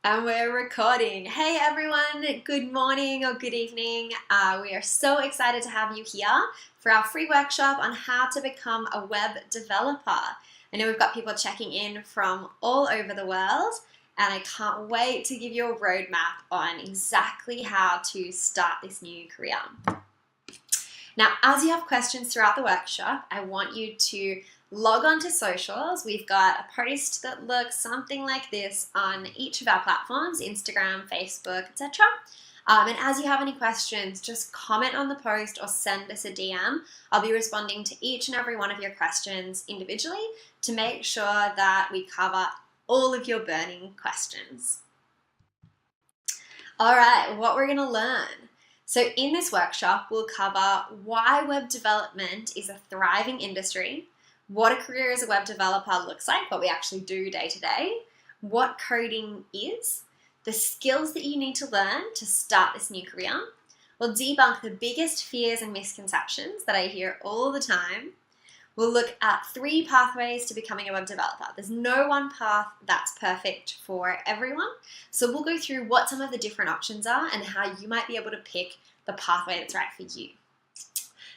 And we're recording. Hey everyone, good morning or good evening. We are so excited to have you here for our free workshop on how to become a web developer. I know we've got people checking in from all over the world, and I can't wait to give you a roadmap on exactly how to start this new career. Now, as you have questions throughout the workshop, I want you to log on to socials. We've got a post that looks something like this on each of our platforms, Instagram, Facebook, etc. And as you have any questions, just comment on the post or send us a DM. I'll be responding to each and every one of your questions individually to make sure that we cover all of your burning questions. All right, what we're going to learn. So in this workshop, we'll cover why web development is a thriving industry, what a career as a web developer looks like, what we actually do day to day, what coding is, the skills that you need to learn to start this new career. We'll debunk the biggest fears and misconceptions that I hear all the time. We'll look at 3 pathways to becoming a web developer. There's no one path that's perfect for everyone. So we'll go through what some of the different options are and how you might be able to pick the pathway that's right for you.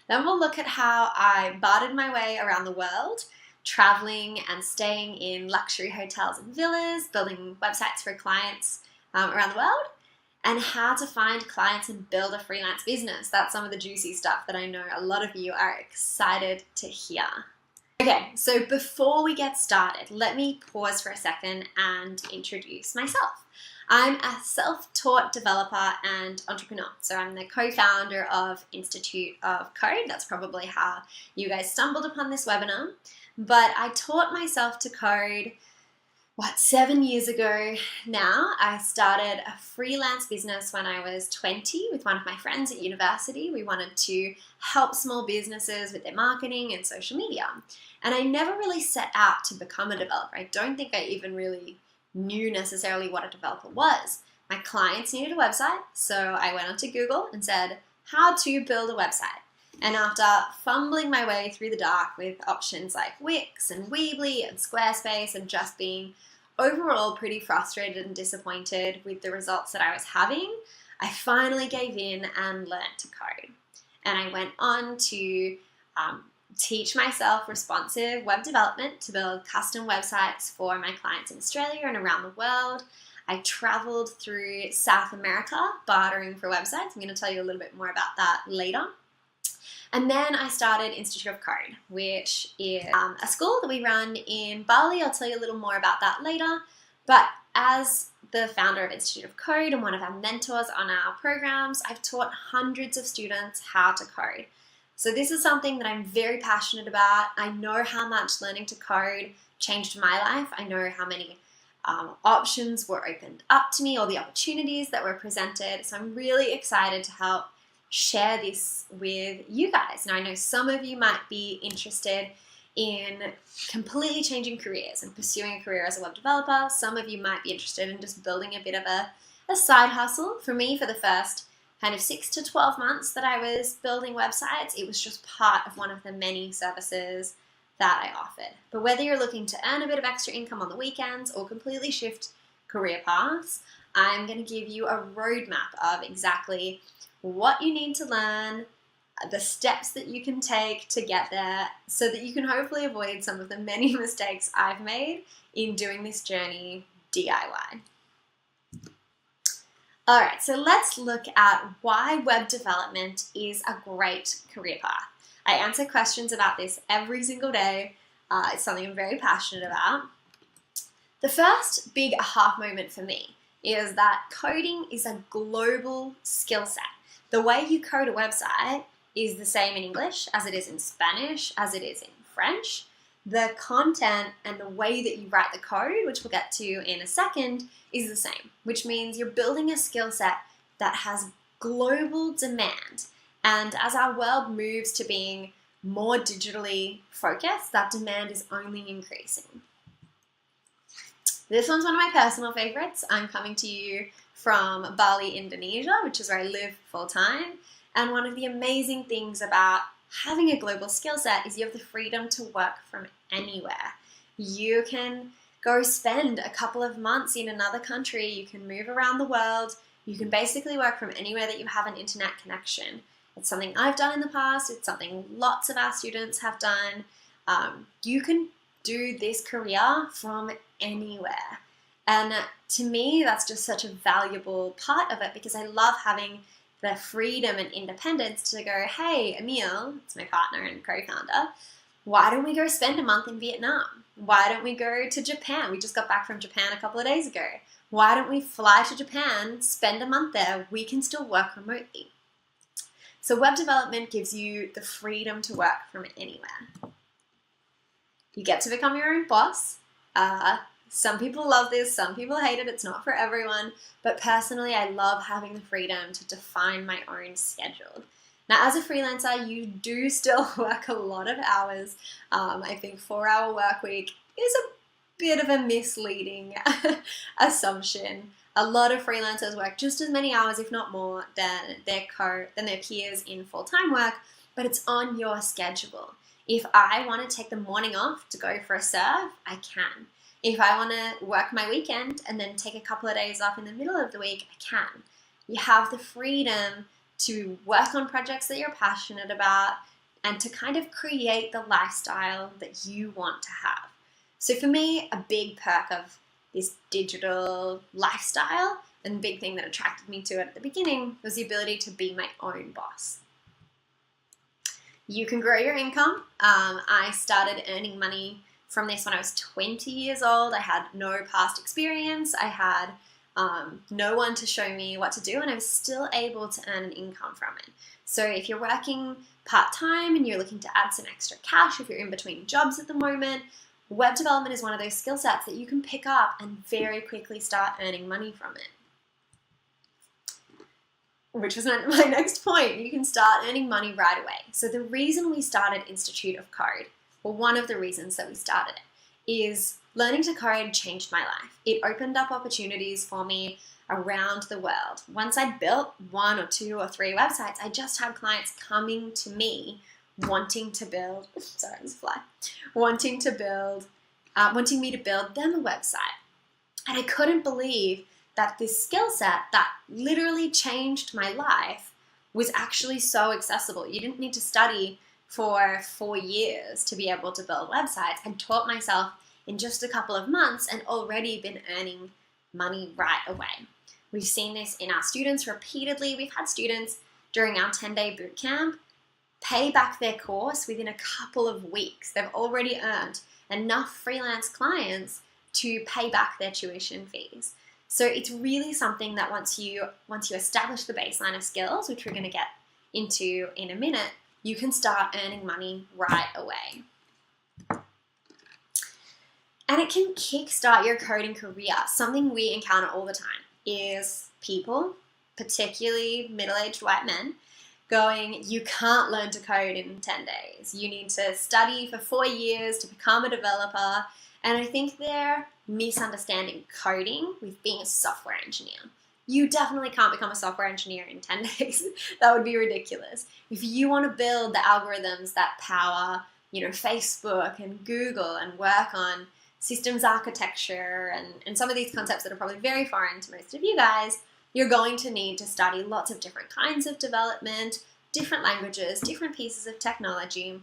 Then we'll look at how I bartered my way around the world, traveling and staying in luxury hotels and villas, building websites for clients around the world, and how to find clients and build a freelance business. That's some of the juicy stuff that I know a lot of you are excited to hear. Okay, so before we get started, let me pause for a second and introduce myself. I'm a self-taught developer and entrepreneur. So I'm the co-founder of Institute of Code. That's probably how you guys stumbled upon this webinar. But I taught myself to code 7 years ago now. I started a freelance business when I was 20 with one of my friends at university. We wanted to help small businesses with their marketing and social media. And I never really set out to become a developer. I don't think I even really knew necessarily what a developer was. My clients needed a website, so I went onto Google and said, how to build a website. And after fumbling my way through the dark with options like Wix and Weebly and Squarespace and just being overall pretty frustrated and disappointed with the results that I was having, I finally gave in and learned to code. And I went on to teach myself responsive web development to build custom websites for my clients in Australia and around the world. I traveled through South America bartering for websites. I'm going to tell you a little bit more about that later. And then I started Institute of Code, which is a school that we run in Bali. I'll tell you a little more about that later. But as the founder of Institute of Code and one of our mentors on our programs, I've taught hundreds of students how to code. So this is something that I'm very passionate about. I know how much learning to code changed my life. I know how many options were opened up to me, all the opportunities that were presented. So I'm really excited to help share this with you guys. Now I know some of you might be interested in completely changing careers and pursuing a career as a web developer. Some of you might be interested in just building a bit of a side hustle. For me, for the first kind of 6 to 12 months that I was building websites, it was just part of one of the many services that I offered. But whether you're looking to earn a bit of extra income on the weekends or completely shift career paths, I'm going to give you a roadmap of exactly what you need to learn, the steps that you can take to get there so that you can hopefully avoid some of the many mistakes I've made in doing this journey DIY. All right, so let's look at why web development is a great career path. I answer questions about this every single day. It's something I'm very passionate about. The first big aha moment for me is that coding is a global skill set. The way you code a website is the same in English as it is in Spanish, as it is in French. The content and the way that you write the code, which we'll get to in a second, is the same, which means you're building a skill set that has global demand. And as our world moves to being more digitally focused, that demand is only increasing. This one's one of my personal favorites. I'm coming to you from Bali, Indonesia, which is where I live full time. And one of the amazing things about having a global skill set is you have the freedom to work from anywhere. You can go spend a couple of months in another country. You can move around the world. You can basically work from anywhere that you have an internet connection. It's something I've done in the past. It's something lots of our students have done. You can do this career from anywhere. And to me, that's just such a valuable part of it because I love having the freedom and independence to go, hey, Emil, it's my partner and co-founder, why don't we go spend a month in Vietnam? Why don't we go to Japan? We just got back from Japan a couple of days ago. Why don't we fly to Japan, spend a month there? We can still work remotely. So web development gives you the freedom to work from anywhere. You get to become your own boss. Some people love this, some people hate it. It's not for everyone. But personally, I love having the freedom to define my own schedule. Now, as a freelancer, you do still work a lot of hours. I think 4-hour work week is a bit of a misleading assumption. A lot of freelancers work just as many hours, if not more, than their peers in full-time work, but it's on your schedule. If I want to take the morning off to go for a surf, I can. If I want to work my weekend and then take a couple of days off in the middle of the week, I can. You have the freedom to work on projects that you're passionate about and to kind of create the lifestyle that you want to have. So for me, a big perk of this digital lifestyle and the big thing that attracted me to it at the beginning was the ability to be my own boss. You can grow your income. I started earning money from this when I was 20 years old. I had no past experience. I had no one to show me what to do, and I was still able to earn an income from it. So if you're working part-time and you're looking to add some extra cash, if you're in between jobs at the moment, web development is one of those skill sets that you can pick up and very quickly start earning money from it. Which was my next point. You can start earning money right away. So the reason we started Institute of Code, or one of the reasons that we started it, is learning to code changed my life. It opened up opportunities for me around the world. Once I built 1 or 2 or 3 websites, I just had clients coming to me wanting to build, wanting me to build them a website. And I couldn't believe that this skill set that literally changed my life was actually so accessible. You didn't need to study for 4 years to be able to build websites. I taught myself in just a couple of months and already been earning money right away. We've seen this in our students repeatedly. We've had students during our 10-day bootcamp pay back their course within a couple of weeks. They've already earned enough freelance clients to pay back their tuition fees. So it's really something that once you establish the baseline of skills, which we're going to get into in a minute, you can start earning money right away. And it can kickstart your coding career. Something we encounter all the time is people, particularly middle-aged white men, going, you can't learn to code in 10 days. You need to study for 4 years to become a developer. And I think they're misunderstanding coding with being a software engineer. You definitely can't become a software engineer in 10 days. That would be ridiculous. If you want to build the algorithms that power, Facebook and Google and work on systems architecture and some of these concepts that are probably very foreign to most of you guys, you're going to need to study lots of different kinds of development, different languages, different pieces of technology.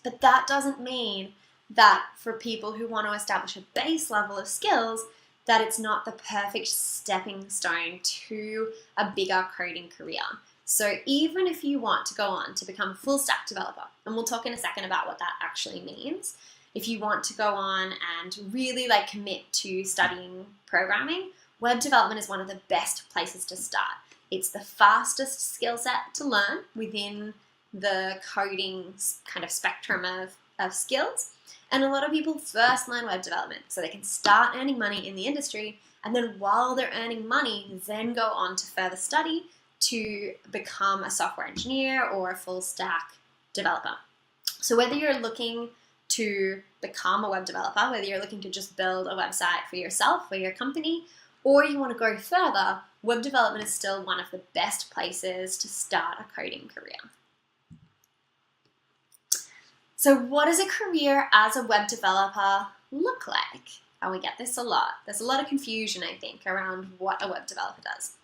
But that doesn't mean that for people who want to establish a base level of skills, that it's not the perfect stepping stone to a bigger coding career. So even if you want to go on to become a full stack developer, and we'll talk in a second about what that actually means, if you want to go on and really commit to studying programming, web development is one of the best places to start. It's the fastest skill set to learn within the coding kind of spectrum of skills. And a lot of people first learn web development so they can start earning money in the industry, and then while they're earning money, then go on to further study to become a software engineer or a full stack developer. So whether you're looking to become a web developer, whether you're looking to just build a website for yourself or your company, or you want to go further, web development is still one of the best places to start a coding career. So what does a career as a web developer look like? and we get this a lot. There's a lot of confusion, I think, around what a web developer does.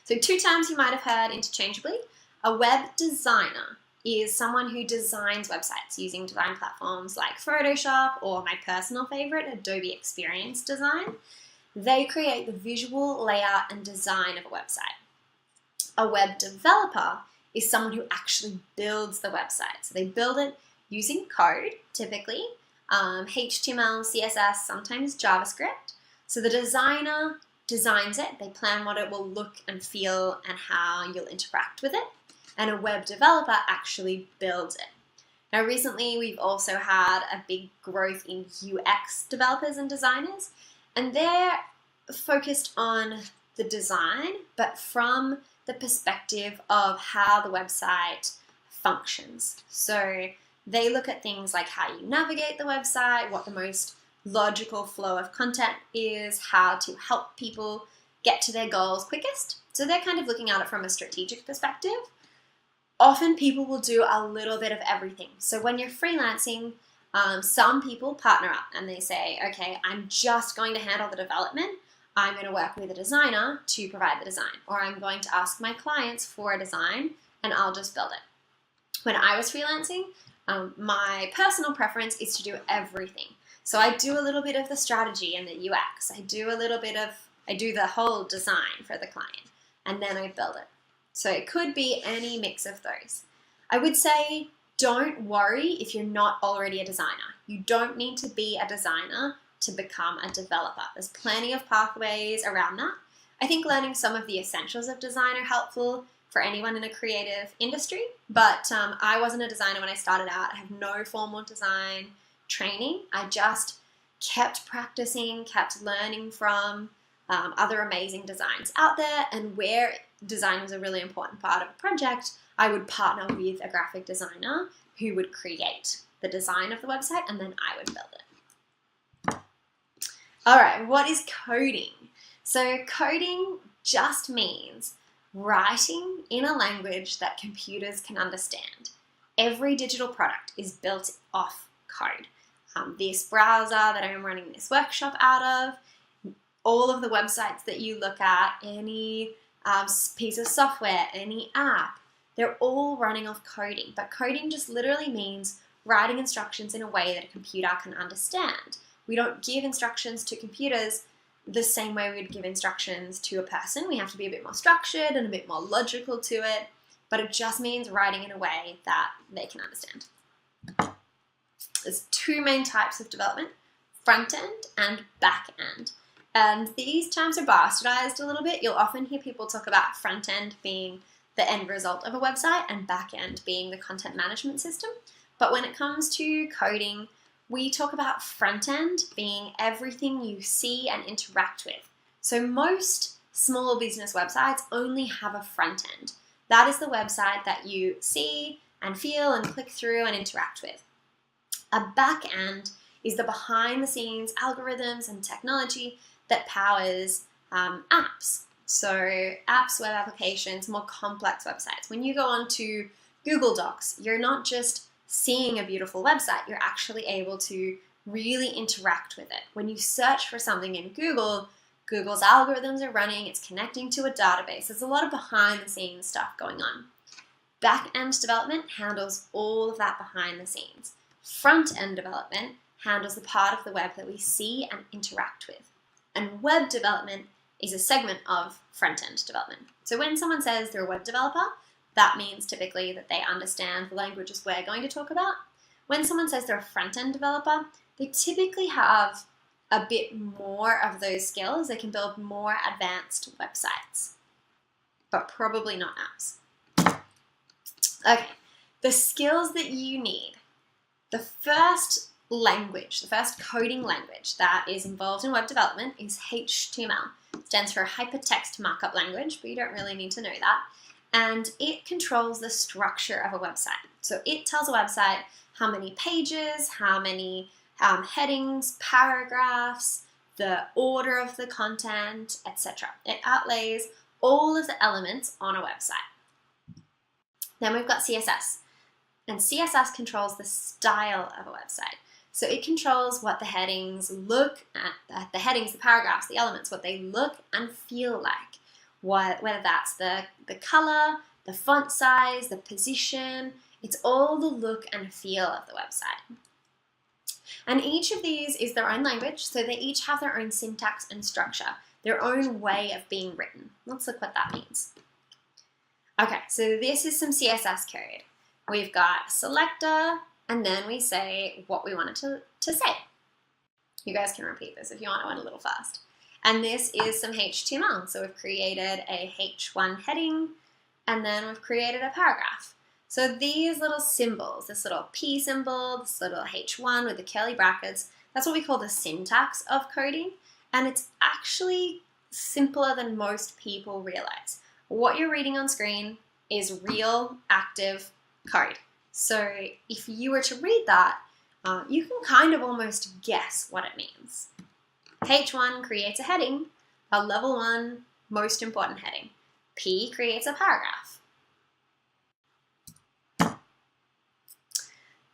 So 2 terms you might have heard interchangeably. A web designer is someone who designs websites using design platforms like Photoshop or my personal favorite, Adobe Experience Design. They create the visual layout and design of a website. A web developer is someone who actually builds the website. So they build it using code, typically, HTML, CSS, sometimes JavaScript. So the designer designs it, they plan what it will look and feel and how you'll interact with it, and a web developer actually builds it. Now recently we've also had a big growth in UX developers and designers, and they're focused on the design, but from the perspective of how the website functions. So they look at things like how you navigate the website, what the most logical flow of content is, how to help people get to their goals quickest. So they're kind of looking at it from a strategic perspective. Often people will do a little bit of everything. So when you're freelancing, some people partner up and they say, okay, I'm just going to handle the development. I'm going to work with a designer to provide the design, or I'm going to ask my clients for a design and I'll just build it. When I was freelancing, my personal preference is to do everything. So I do a little bit of the strategy and the UX. I do the whole design for the client, and then I build it. So it could be any mix of those. I would say don't worry if you're not already a designer. You don't need to be a designer to become a developer. There's plenty of pathways around that. I think learning some of the essentials of design are helpful for anyone in a creative industry, but I wasn't a designer when I started out. I have no formal design training. I just kept practicing, kept learning from other amazing designs out there, and where design was a really important part of a project, I would partner with a graphic designer who would create the design of the website, and then I would build it. All right, what is coding? So coding just means writing in a language that computers can understand. Every digital product is built off code. This browser that I'm running this workshop out of, all of the websites that you look at, any piece of software, any app, they're all running off coding. But coding just literally means writing instructions in a way that a computer can understand. We don't give instructions to computers the same way we'd give instructions to a person. We have to be a bit more structured and a bit more logical to it, but it just means writing in a way that they can understand. There's 2 main types of development, front end and back end. And these terms are bastardized a little bit. You'll often hear people talk about front end being the end result of a website and back end being the content management system. But when it comes to coding, we talk about front end being everything you see and interact with. So most small business websites only have a front end. That is the website that you see and feel and click through and interact with. A back end is the behind the scenes algorithms and technology that powers apps. So apps, web applications, more complex websites. When you go onto Google Docs, you're not just seeing a beautiful website, you're actually able to really interact with it. When you search for something in Google, Google's algorithms are running, it's connecting to a database. There's a lot of behind the scenes stuff going on. Back end development handles all of that behind the scenes. Front end development handles the part of the web that we see and interact with. And web development is a segment of front end development. So when someone says they're a web developer, that means typically that they understand the languages we're going to talk about. When someone says they're a front-end developer, they typically have a bit more of those skills. They can build more advanced websites, but probably not apps. Okay, the skills that you need. The first language, the first coding language that is involved in web development is HTML. It stands for Hypertext Markup Language, but you don't really need to know that. And it controls the structure of a website. So it tells a website how many pages, how many headings, paragraphs, the order of the content, etc. It outlays all of the elements on a website. Then we've got CSS. And CSS controls the style of a website. So it controls what the headings look at, the headings, the paragraphs, the elements, what they look and feel like. Whether that's the color, the font size, the position, it's all the look and feel of the website. And each of these is their own language, so they each have their own syntax and structure, their own way of being written. Let's look what that means. Okay, so this is some CSS code. We've got a selector, and then we say what we want it to say. You guys can repeat this if you want. I went a little fast. And this is some HTML. So we've created a H1 heading, and then we've created a paragraph. So these little symbols, this little P symbol, this little H1 with the curly brackets, that's what we call the syntax of coding. And it's actually simpler than most people realize. What you're reading on screen is real, active code. So if you were to read that, you can kind of almost guess what it means. H1 creates a heading, a level 1 most important heading. P creates a paragraph.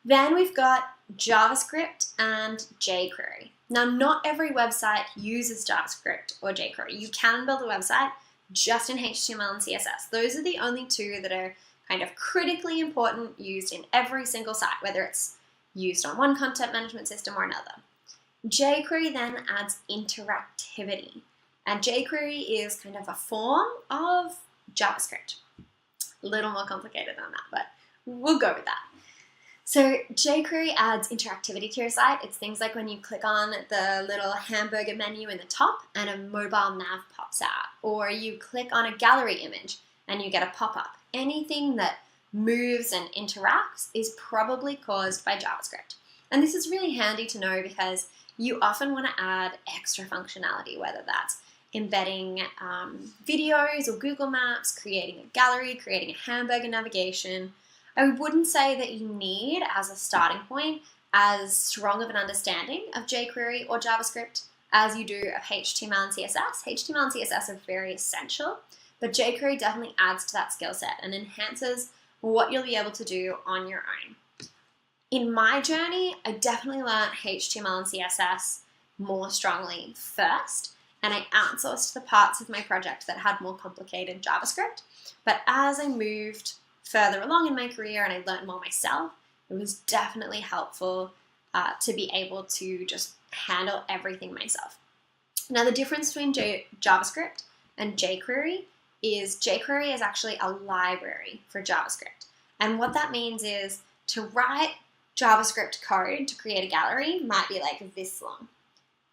Then we've got JavaScript and jQuery. Now, not every website uses JavaScript or jQuery. You can build a website just in HTML and CSS. Those are the only two that are kind of critically important, used in every single site, whether it's used on one content management system or another. jQuery then adds interactivity, and jQuery is kind of a form of JavaScript. A little more complicated than that, but we'll go with that. So jQuery adds interactivity to your site. It's things like when you click on the little hamburger menu in the top and a mobile nav pops out, or you click on a gallery image and you get a pop-up. Anything that moves and interacts is probably caused by JavaScript. And this is really handy to know because you often want to add extra functionality, whether that's embedding videos or Google Maps, creating a gallery, creating a hamburger navigation. I wouldn't say that you need, as a starting point, as strong of an understanding of jQuery or JavaScript as you do of HTML and CSS. HTML and CSS are very essential, but jQuery definitely adds to that skill set and enhances what you'll be able to do on your own. In my journey, I definitely learned HTML and CSS more strongly first, and I outsourced the parts of my project that had more complicated JavaScript. But as I moved further along in my career and I learned more myself, it was definitely helpful to be able to just handle everything myself. Now, the difference between JavaScript and jQuery is actually a library for JavaScript. And what that means is to write JavaScript code to create a gallery might be like this long.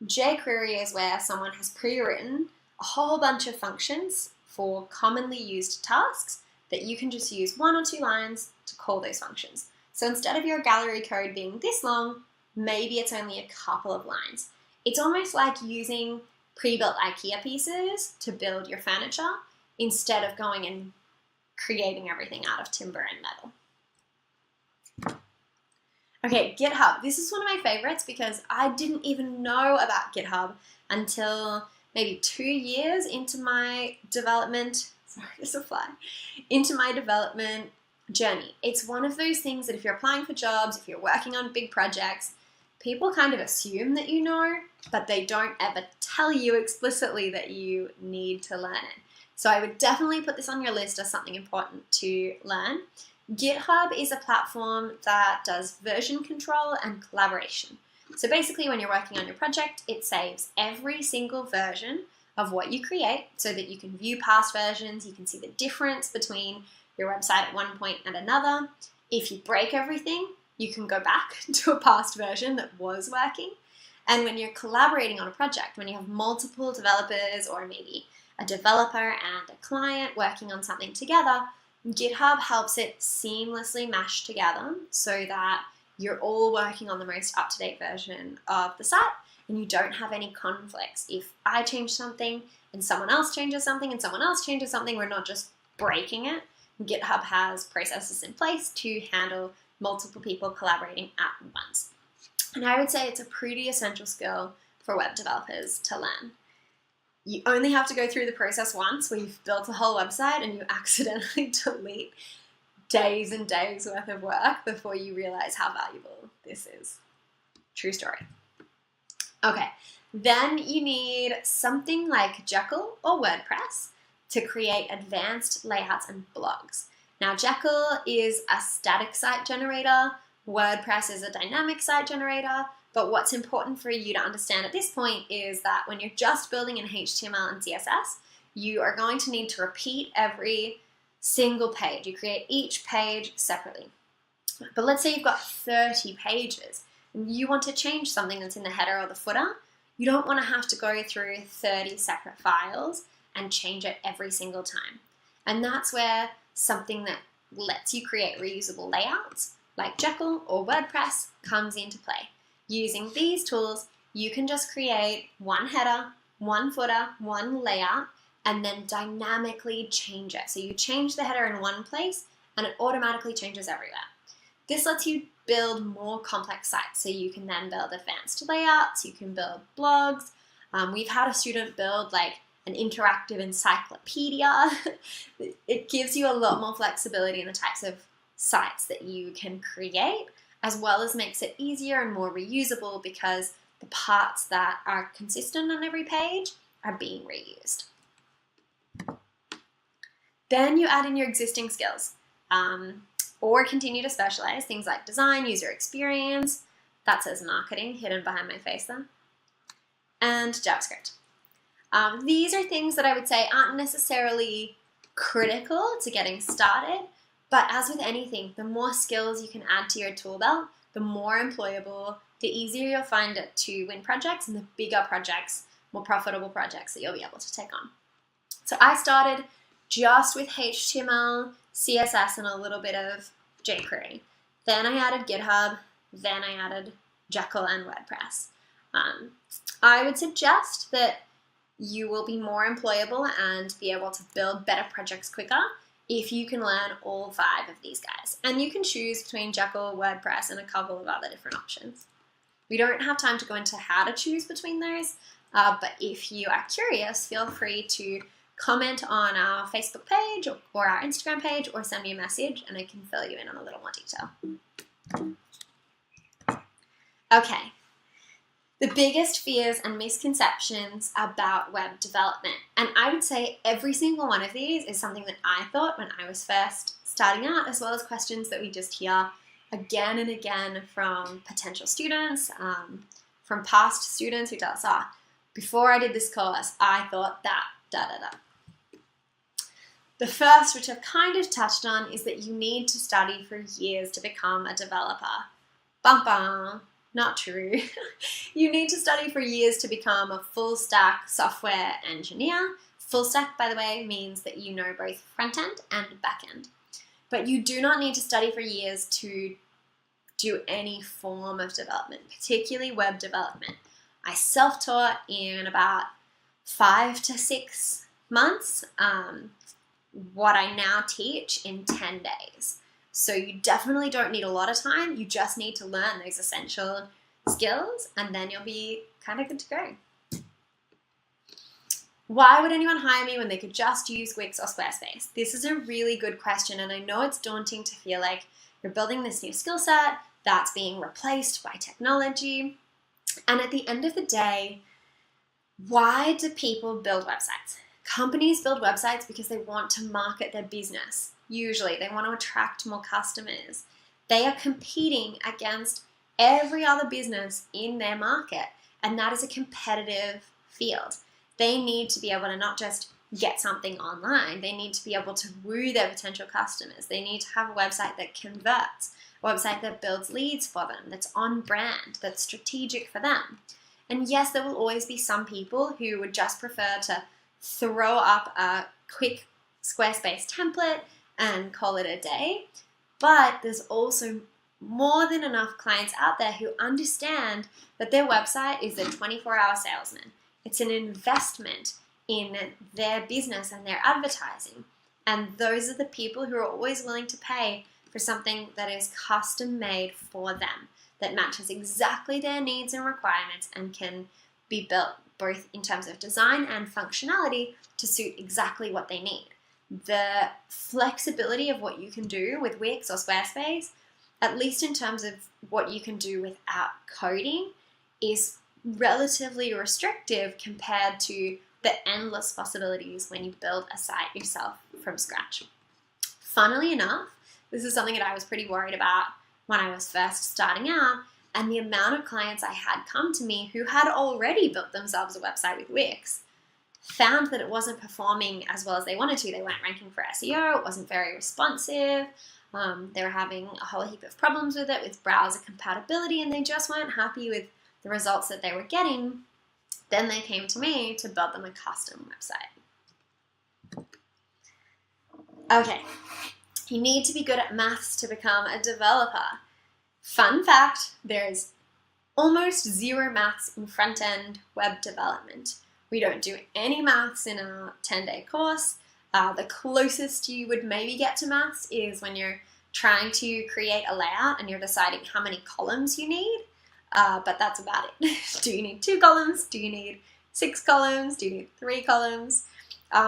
jQuery is where someone has pre-written a whole bunch of functions for commonly used tasks that you can just use 1 or 2 lines to call those functions. So instead of your gallery code being this long, maybe it's only a couple of lines. It's almost like using pre-built IKEA pieces to build your furniture instead of going and creating everything out of timber and metal. Okay, GitHub. This is one of my favorites because I didn't even know about GitHub until maybe 2 years into my development. Sorry, there's a fly. Into my development journey. It's one of those things that if you're applying for jobs, if you're working on big projects, people kind of assume that you know, but they don't ever tell you explicitly that you need to learn it. So I would definitely put this on your list as something important to learn. GitHub is a platform that does version control and collaboration. So basically when you're working on your project, it saves every single version of what you create so that you can view past versions, you can see the difference between your website at one point and another. If you break everything, you can go back to a past version that was working. And when you're collaborating on a project, when you have multiple developers or maybe a developer and a client working on something together, GitHub helps it seamlessly mesh together so that you're all working on the most up-to-date version of the site and you don't have any conflicts. If I change something and someone else changes something and someone else changes something, we're not just breaking it. GitHub has processes in place to handle multiple people collaborating at once. And I would say it's a pretty essential skill for web developers to learn. You only have to go through the process once where you've built a whole website and you accidentally delete days and days worth of work before you realize how valuable this is. True story. Okay, then you need something like Jekyll or WordPress to create advanced layouts and blogs. Now, Jekyll is a static site generator, WordPress is a dynamic site generator, but what's important for you to understand at this point is that when you're just building in HTML and CSS, you are going to need to repeat every single page. You create each page separately. But let's say you've got 30 pages and you want to change something that's in the header or the footer. You don't want to have to go through 30 separate files and change it every single time. And that's where something that lets you create reusable layouts like Jekyll or WordPress comes into play. Using these tools, you can just create one header, one footer, one layout, and then dynamically change it. So you change the header in one place and it automatically changes everywhere. This lets you build more complex sites. So you can then build advanced layouts, you can build blogs. We've had a student build like an interactive encyclopedia. It gives you a lot more flexibility in the types of sites that you can create, as well as makes it easier and more reusable because the parts that are consistent on every page are being reused. Then you add in your existing skills or continue to specialize, things like design, user experience, that says marketing hidden behind my face there, and JavaScript. These are things that I would say aren't necessarily critical to getting started, but as with anything, the more skills you can add to your tool belt, the more employable, the easier you'll find it to win projects and the bigger projects, more profitable projects that you'll be able to take on. So I started just with HTML, CSS, and a little bit of jQuery. Then I added GitHub, then I added Jekyll and WordPress. I would suggest that you will be more employable and be able to build better projects quicker if you can learn all 5 of these guys. And you can choose between Jekyll, WordPress, and a couple of other different options. We don't have time to go into how to choose between those, but if you are curious, feel free to comment on our Facebook page or our Instagram page or send me a message and I can fill you in on a little more detail. Okay. The biggest fears and misconceptions about web development. And I would say every single one of these is something that I thought when I was first starting out, as well as questions that we just hear again and again from potential students, from past students who tell us, before I did this course, I thought that, The first, which I've kind of touched on, is that you need to study for years to become a developer. Bum bum. Not true. You need to study for years to become a full stack software engineer. Full stack, by the way, means that you know both front end and back end. But you do not need to study for years to do any form of development, particularly web development. I self-taught in about 5 to 6 months what I now teach in 10 days. So you definitely don't need a lot of time. You just need to learn those essential skills and then you'll be kind of good to go. Why would anyone hire me when they could just use Wix or Squarespace? This is a really good question and I know it's daunting to feel like you're building this new skill set that's being replaced by technology. And at the end of the day, why do people build websites? Companies build websites because they want to market their business. Usually, they want to attract more customers. They are competing against every other business in their market, and that is a competitive field. They need to be able to not just get something online, they need to be able to woo their potential customers. They need to have a website that converts, a website that builds leads for them, that's on brand, that's strategic for them. And yes, there will always be some people who would just prefer to throw up a quick Squarespace template and call it a day, but there's also more than enough clients out there who understand that their website is a 24-hour salesman. It's an investment in their business and their advertising, and those are the people who are always willing to pay for something that is custom made for them, that matches exactly their needs and requirements and can be built both in terms of design and functionality to suit exactly what they need. The flexibility of what you can do with Wix or Squarespace at least in terms of what you can do without coding, is relatively restrictive compared to the endless possibilities when you build a site yourself from scratch. Funnily enough, this is something that I was pretty worried about when I was first starting out, and the amount of clients I had come to me who had already built themselves a website with Wix found that it wasn't performing as well as they wanted to. They weren't ranking for SEO, it wasn't very responsive, they were having a whole heap of problems with it, with browser compatibility, and they just weren't happy with the results that they were getting. Then they came to me to build them a custom website. Okay, you need to be good at maths to become a developer. Fun fact, there's almost zero maths in front-end web development. We don't do any maths in our 10-day course. The closest you would maybe get to maths is when you're trying to create a layout and you're deciding how many columns you need, but that's about it. Do you need 2 columns? Do you need 6 columns? Do you need 3 columns?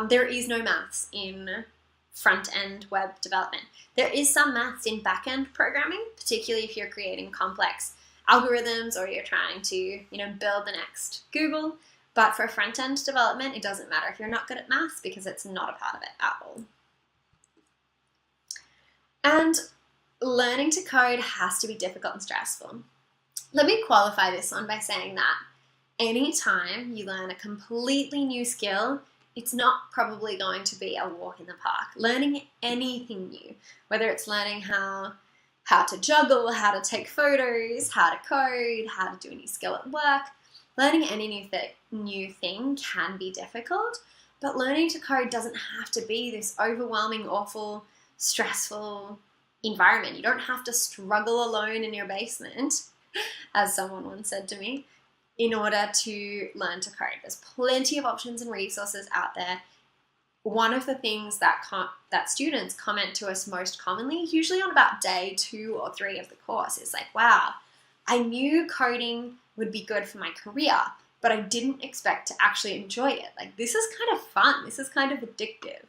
There is no maths in front-end web development. There is some maths in back-end programming, particularly if you're creating complex algorithms or you're trying to, build the next Google. But for front-end development, it doesn't matter if you're not good at maths because it's not a part of it at all. And learning to code has to be difficult and stressful. Let me qualify this one by saying that anytime you learn a completely new skill, it's not probably going to be a walk in the park. Learning anything new, whether it's learning how to juggle, how to take photos, how to code, how to do a new skill at work, learning any new thing can be difficult, but learning to code doesn't have to be this overwhelming, awful, stressful environment. You don't have to struggle alone in your basement, as someone once said to me, in order to learn to code. There's plenty of options and resources out there. One of the things that students comment to us most commonly, usually on about day 2 or 3 of the course, is like, wow, I knew coding would be good for my career, but I didn't expect to actually enjoy it. Like, this is kind of fun. This is kind of addictive.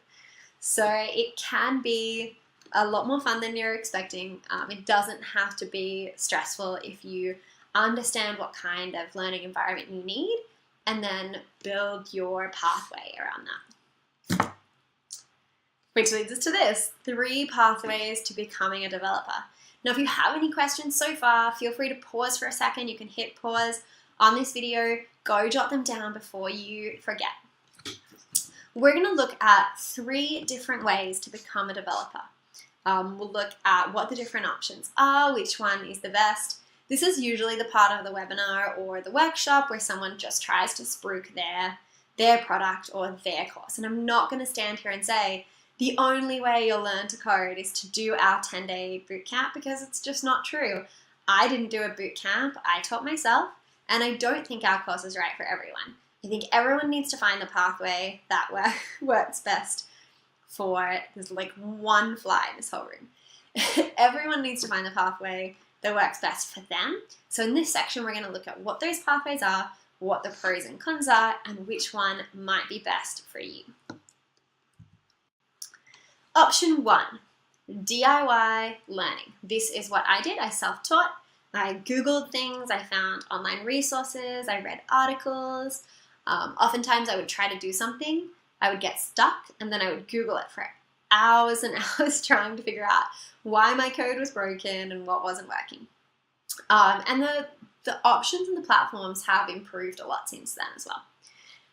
So it can be a lot more fun than you're expecting. It doesn't have to be stressful if you understand what kind of learning environment you need and then build your pathway around that. Which leads us to this, 3 pathways to becoming a developer. Now, if you have any questions so far, feel free to pause for a second. You can hit pause on this video, go jot them down before you forget. We're going to look at 3 different ways to become a developer. We'll look at what the different options are, which one is the best. This is usually the part of the webinar or the workshop where someone just tries to spruik their product or their course. And I'm not going to stand here and say the only way you'll learn to code is to do our 10-day bootcamp, because it's just not true. I didn't do a bootcamp, I taught myself, and I don't think our course is right for everyone. I think everyone needs to find the pathway that works best for, there's like one fly in this whole room. Everyone needs to find the pathway that works best for them. So in this section, we're going to look at what those pathways are, what the pros and cons are, and which one might be best for you. Option 1, DIY learning. This is what I did. I self-taught. I Googled things. I found online resources. I read articles. Oftentimes I would try to do something. I would get stuck, and then I would Google it for hours and hours trying to figure out why my code was broken and what wasn't working. And the options and the platforms have improved a lot since then as well.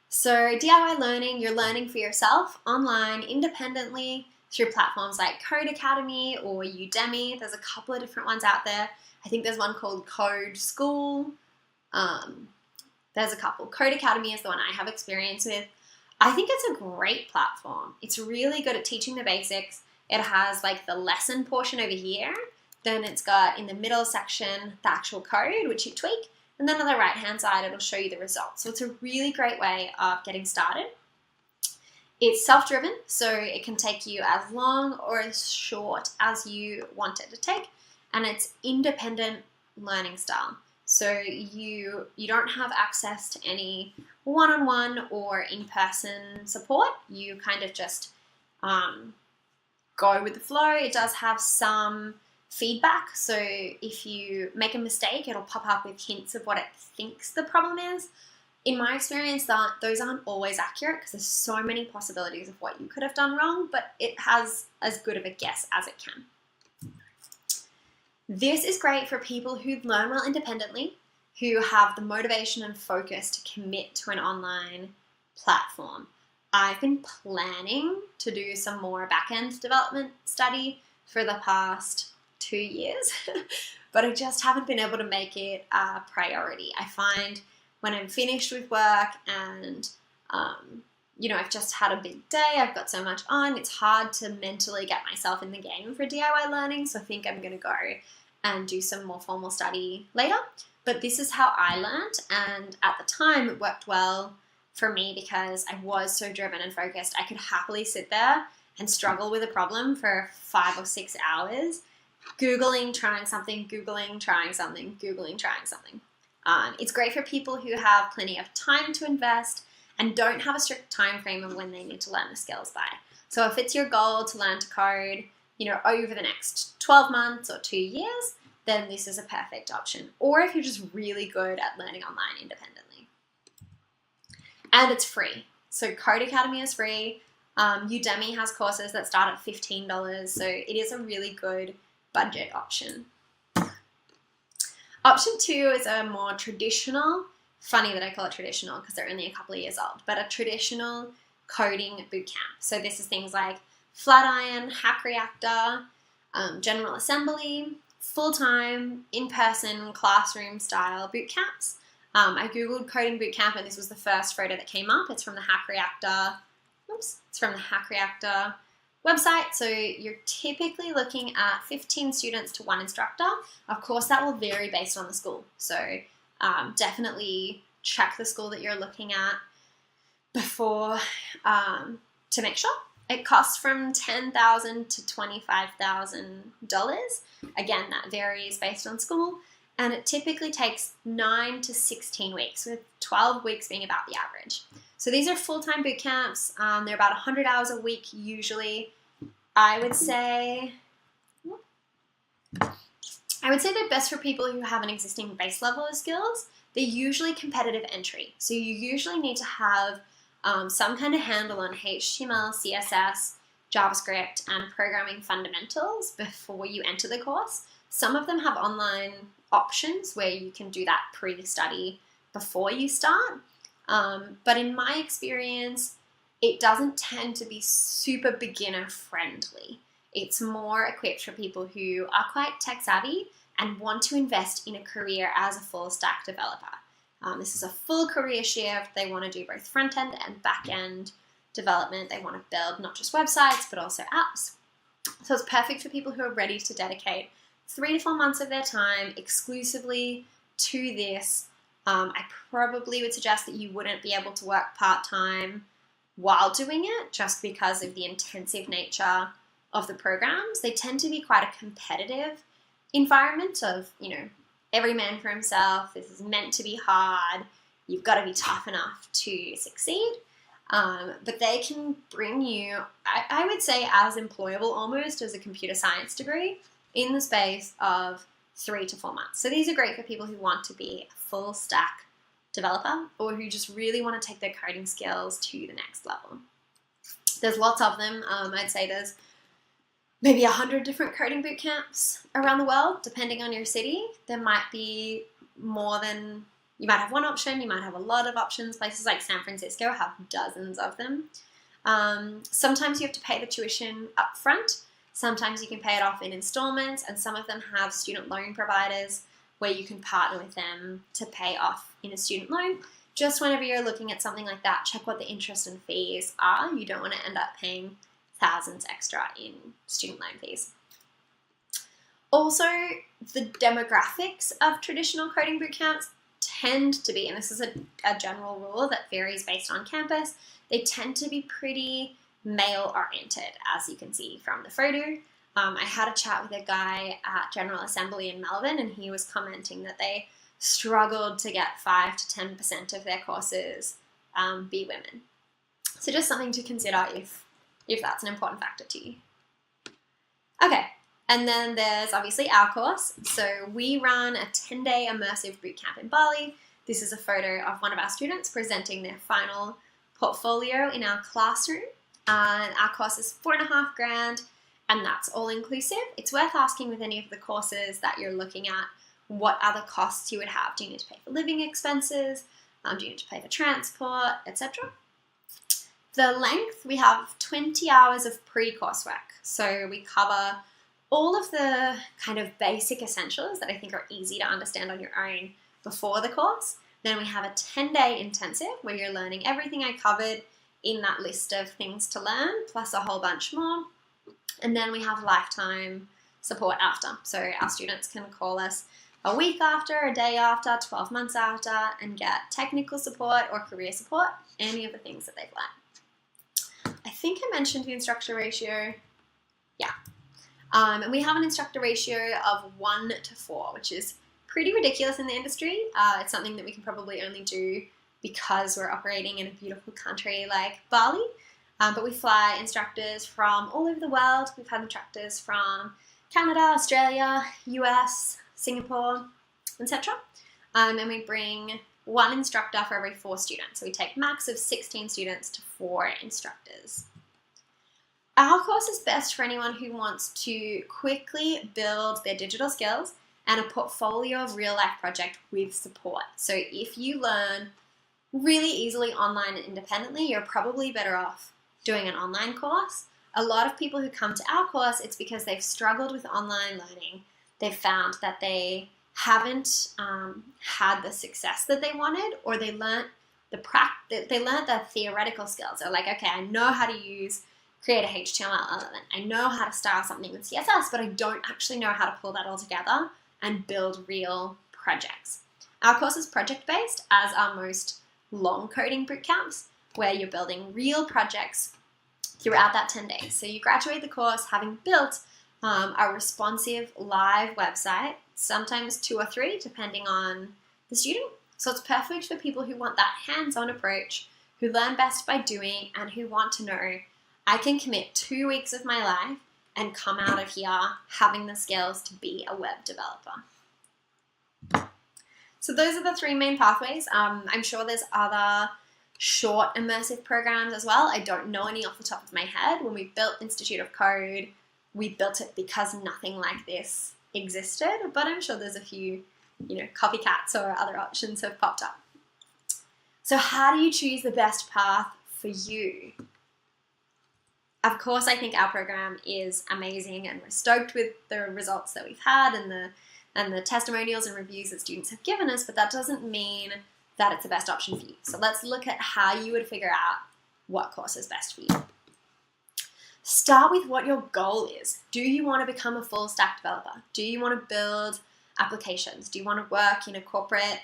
So DIY learning, you're learning for yourself online, independently, through platforms like Codecademy or Udemy. There's a couple of different ones out there. I think there's one called Code School. There's a couple. Codecademy is the one I have experience with. I think it's a great platform. It's really good at teaching the basics. It has like the lesson portion over here. Then it's got in the middle section the actual code, which you tweak. And then on the right-hand side, it'll show you the results. So it's a really great way of getting started. It's self-driven, so it can take you as long or as short as you want it to take. And it's independent learning style. So you don't have access to any one-on-one or in-person support. You kind of just go with the flow. It does have some feedback. So if you make a mistake, it'll pop up with hints of what it thinks the problem is. In my experience, those aren't always accurate because there's so many possibilities of what you could have done wrong, but it has as good of a guess as it can. This is great for people who learn well independently, who have the motivation and focus to commit to an online platform. I've been planning to do some more back-end development study for the past 2 years, but I just haven't been able to make it a priority. I find when I'm finished with work and I've just had a big day, I've got so much on, it's hard to mentally get myself in the game for DIY learning, so I think I'm going to go and do some more formal study later. But this is how I learned, and at the time it worked well for me because I was so driven and focused. I could happily sit there and struggle with a problem for 5 or 6 hours, Googling, trying something, Googling, trying something, Googling, trying something. It's great for people who have plenty of time to invest and don't have a strict time frame of when they need to learn the skills by. So if it's your goal to learn to code, over the next 12 months or 2 years, then this is a perfect option. Or if you're just really good at learning online independently. And it's free. So Codecademy is free. Udemy has courses that start at $15, so it is a really good budget option. Option 2 is a more traditional, funny that I call it traditional because they're only a couple of years old, but a traditional coding bootcamp. So this is things like Flatiron, Hack Reactor, General Assembly, full-time, in-person, classroom-style bootcamps. I googled coding bootcamp and this was the first photo that came up. It's from the Hack Reactor. It's from the Hack Reactor website. So you're typically looking at 15 students to 1 instructor. Of course, that will vary based on the school. So definitely check the school that you're looking at before to make sure. It costs from $10,000 to $25,000. Again, that varies based on school. And it typically takes 9 to 16 weeks, with 12 weeks being about the average. So these are full-time boot camps. They're about 100 hours a week usually. I would say they're best for people who have an existing base level of skills. They're usually competitive entry. So you usually need to have some kind of handle on HTML, CSS, JavaScript, and programming fundamentals before you enter the course. Some of them have online options where you can do that pre-study before you start. But in my experience, it doesn't tend to be super beginner friendly. It's more equipped for people who are quite tech savvy and want to invest in a career as a full stack developer. This is a full career shift. They want to do both front end and back end development. They want to build not just websites, but also apps. So it's perfect for people who are ready to dedicate 3 to 4 months of their time exclusively to this. I probably would suggest that you wouldn't be able to work part-time while doing it just because of the intensive nature of the programs. They tend to be quite a competitive environment of, every man for himself. This is meant to be hard. You've got to be tough enough to succeed. But they can bring you, I would say, as employable almost as a computer science degree in the space of 3 to 4 months. So these are great for people who want to be a full stack developer or who just really want to take their coding skills to the next level. There's lots of them. I'd say there's maybe 100 different coding boot camps around the world, depending on your city. There might be more than, you might have one option, you might have a lot of options. Places like San Francisco have dozens of them. Sometimes you have to pay the tuition up front. Sometimes you can pay it off in installments, and some of them have student loan providers where you can partner with them to pay off in a student loan. Just whenever you're looking at something like that, check what the interest and fees are. You don't want to end up paying thousands extra in student loan fees. Also, the demographics of traditional coding bootcamps tend to be, and this is a general rule that varies based on campus, they tend to be pretty male-oriented, as you can see from the photo. I had a chat with a guy at General Assembly in Melbourne, and he was commenting that they struggled to get 5 to 10% of their courses be women. So just something to consider if that's an important factor to you. Okay, And then there's obviously our course. So we run a 10-day immersive bootcamp in Bali. This is a photo of one of our students presenting their final portfolio in our classroom. Our course is $4,500, and that's all inclusive. It's worth asking with any of the courses that you're looking at what other costs you would have. Do you need to pay for living expenses? Do you need to pay for transport, etc.? The length, we have 20 hours of pre-coursework. So we cover all of the kind of basic essentials that I think are easy to understand on your own before the course. Then we have a 10-day intensive where you're learning everything I covered in that list of things to learn, plus a whole bunch more. And then we have lifetime support after. So our students can call us a week after, a day after, 12 months after, and get technical support or career support, any of the things that they've learned. I think I mentioned the instructor ratio. Yeah. And we have an instructor ratio of 1 to 4, which is pretty ridiculous in the industry. It's something that we can probably only do because we're operating in a beautiful country like Bali. But we fly instructors from all over the world. We've had instructors from Canada, Australia, US, Singapore, etc. And we bring 1 instructor for every 4 students. So we take max of 16 students to 4 instructors. Our course is best for anyone who wants to quickly build their digital skills and a portfolio of real-life project with support. So if you learn really easily online and independently, you're probably better off doing an online course. A lot of people who come to our course, it's because they've struggled with online learning. They've found that they haven't had the success that they wanted, or they learned the theoretical skills. They're like, okay, I know how to create a HTML element. I know how to style something with CSS, but I don't actually know how to pull that all together and build real projects. Our course is project-based, as are most long coding bootcamps, where you're building real projects throughout that 10 days. So you graduate the course having built a responsive live website, sometimes 2 or 3, depending on the student. So it's perfect for people who want that hands-on approach, who learn best by doing, and who want to know, I can commit 2 weeks of my life and come out of here having the skills to be a web developer. So those are the 3 main pathways. I'm sure there's other short immersive programs as well. I don't know any off the top of my head. When we built Institute of Code, we built it because nothing like this existed, but I'm sure there's a few, copycats or other options have popped up. So how do you choose the best path for you? Of course, I think our program is amazing, and we're stoked with the results that we've had and the testimonials and reviews that students have given us, but that doesn't mean that it's the best option for you. So let's look at how you would figure out what course is best for you. Start with what your goal is. Do you want to become a full stack developer? Do you want to build applications? Do you want to work in a corporate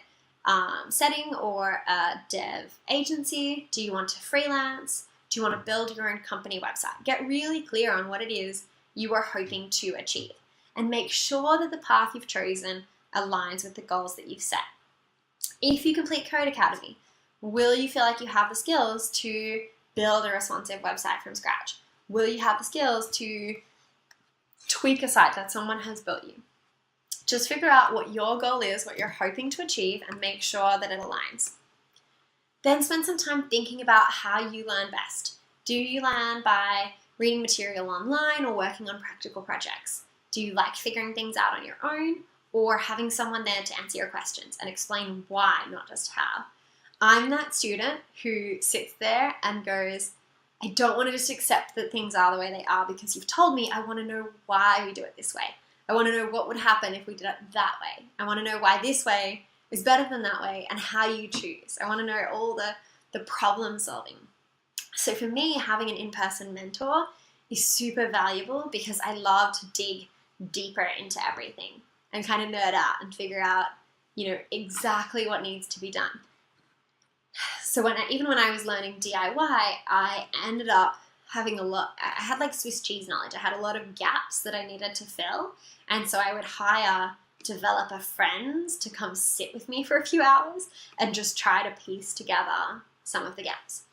setting or a dev agency? Do you want to freelance? Do you want to build your own company website? Get really clear on what it is you are hoping to achieve, and make sure that the path you've chosen aligns with the goals that you've set. If you complete Code Academy, will you feel like you have the skills to build a responsive website from scratch? Will you have the skills to tweak a site that someone has built you? Just figure out what your goal is, what you're hoping to achieve, and make sure that it aligns. Then spend some time thinking about how you learn best. Do you learn by reading material online or working on practical projects? Do you like figuring things out on your own, or having someone there to answer your questions and explain why, not just how? I'm that student who sits there and goes, I don't want to just accept that things are the way they are because you've told me. I want to know why we do it this way. I want to know what would happen if we did it that way. I want to know why this way is better than that way and how you choose. I want to know all the problem solving. So for me, having an in-person mentor is super valuable because I love to dig deeper into everything and kind of nerd out and figure out, exactly what needs to be done. So even when I was learning DIY, I ended up having I had like Swiss cheese knowledge. I had a lot of gaps that I needed to fill. And so I would hire developer friends to come sit with me for a few hours and just try to piece together some of the gaps.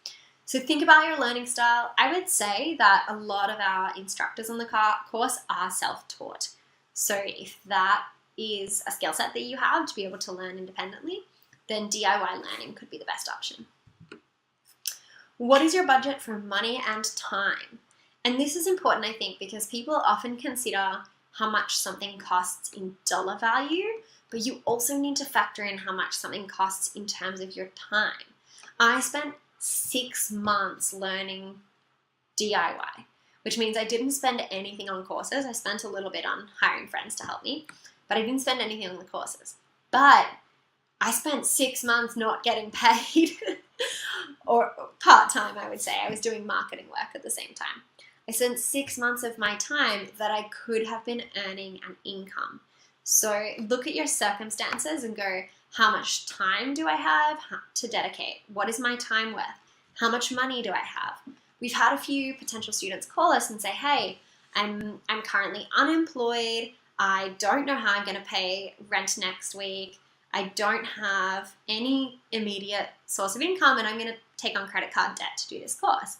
So think about your learning style. I would say that a lot of our instructors on the course are self-taught. So if that is a skill set that you have to be able to learn independently, then DIY learning could be the best option. What is your budget for money and time? And this is important, I think, because people often consider how much something costs in dollar value, but you also need to factor in how much something costs in terms of your time. I spent 6 months learning DIY, which means I didn't spend anything on courses. I spent a little bit on hiring friends to help me, but I didn't spend anything on the courses. But I spent 6 months not getting paid, or part-time, I would say. I was doing marketing work at the same time. I spent 6 months of my time that I could have been earning an income. So look at your circumstances and go, how much time do I have to dedicate? What is my time worth? How much money do I have? We've had a few potential students call us and say, hey, I'm currently unemployed. I don't know how I'm going to pay rent next week. I don't have any immediate source of income, and I'm going to take on credit card debt to do this course.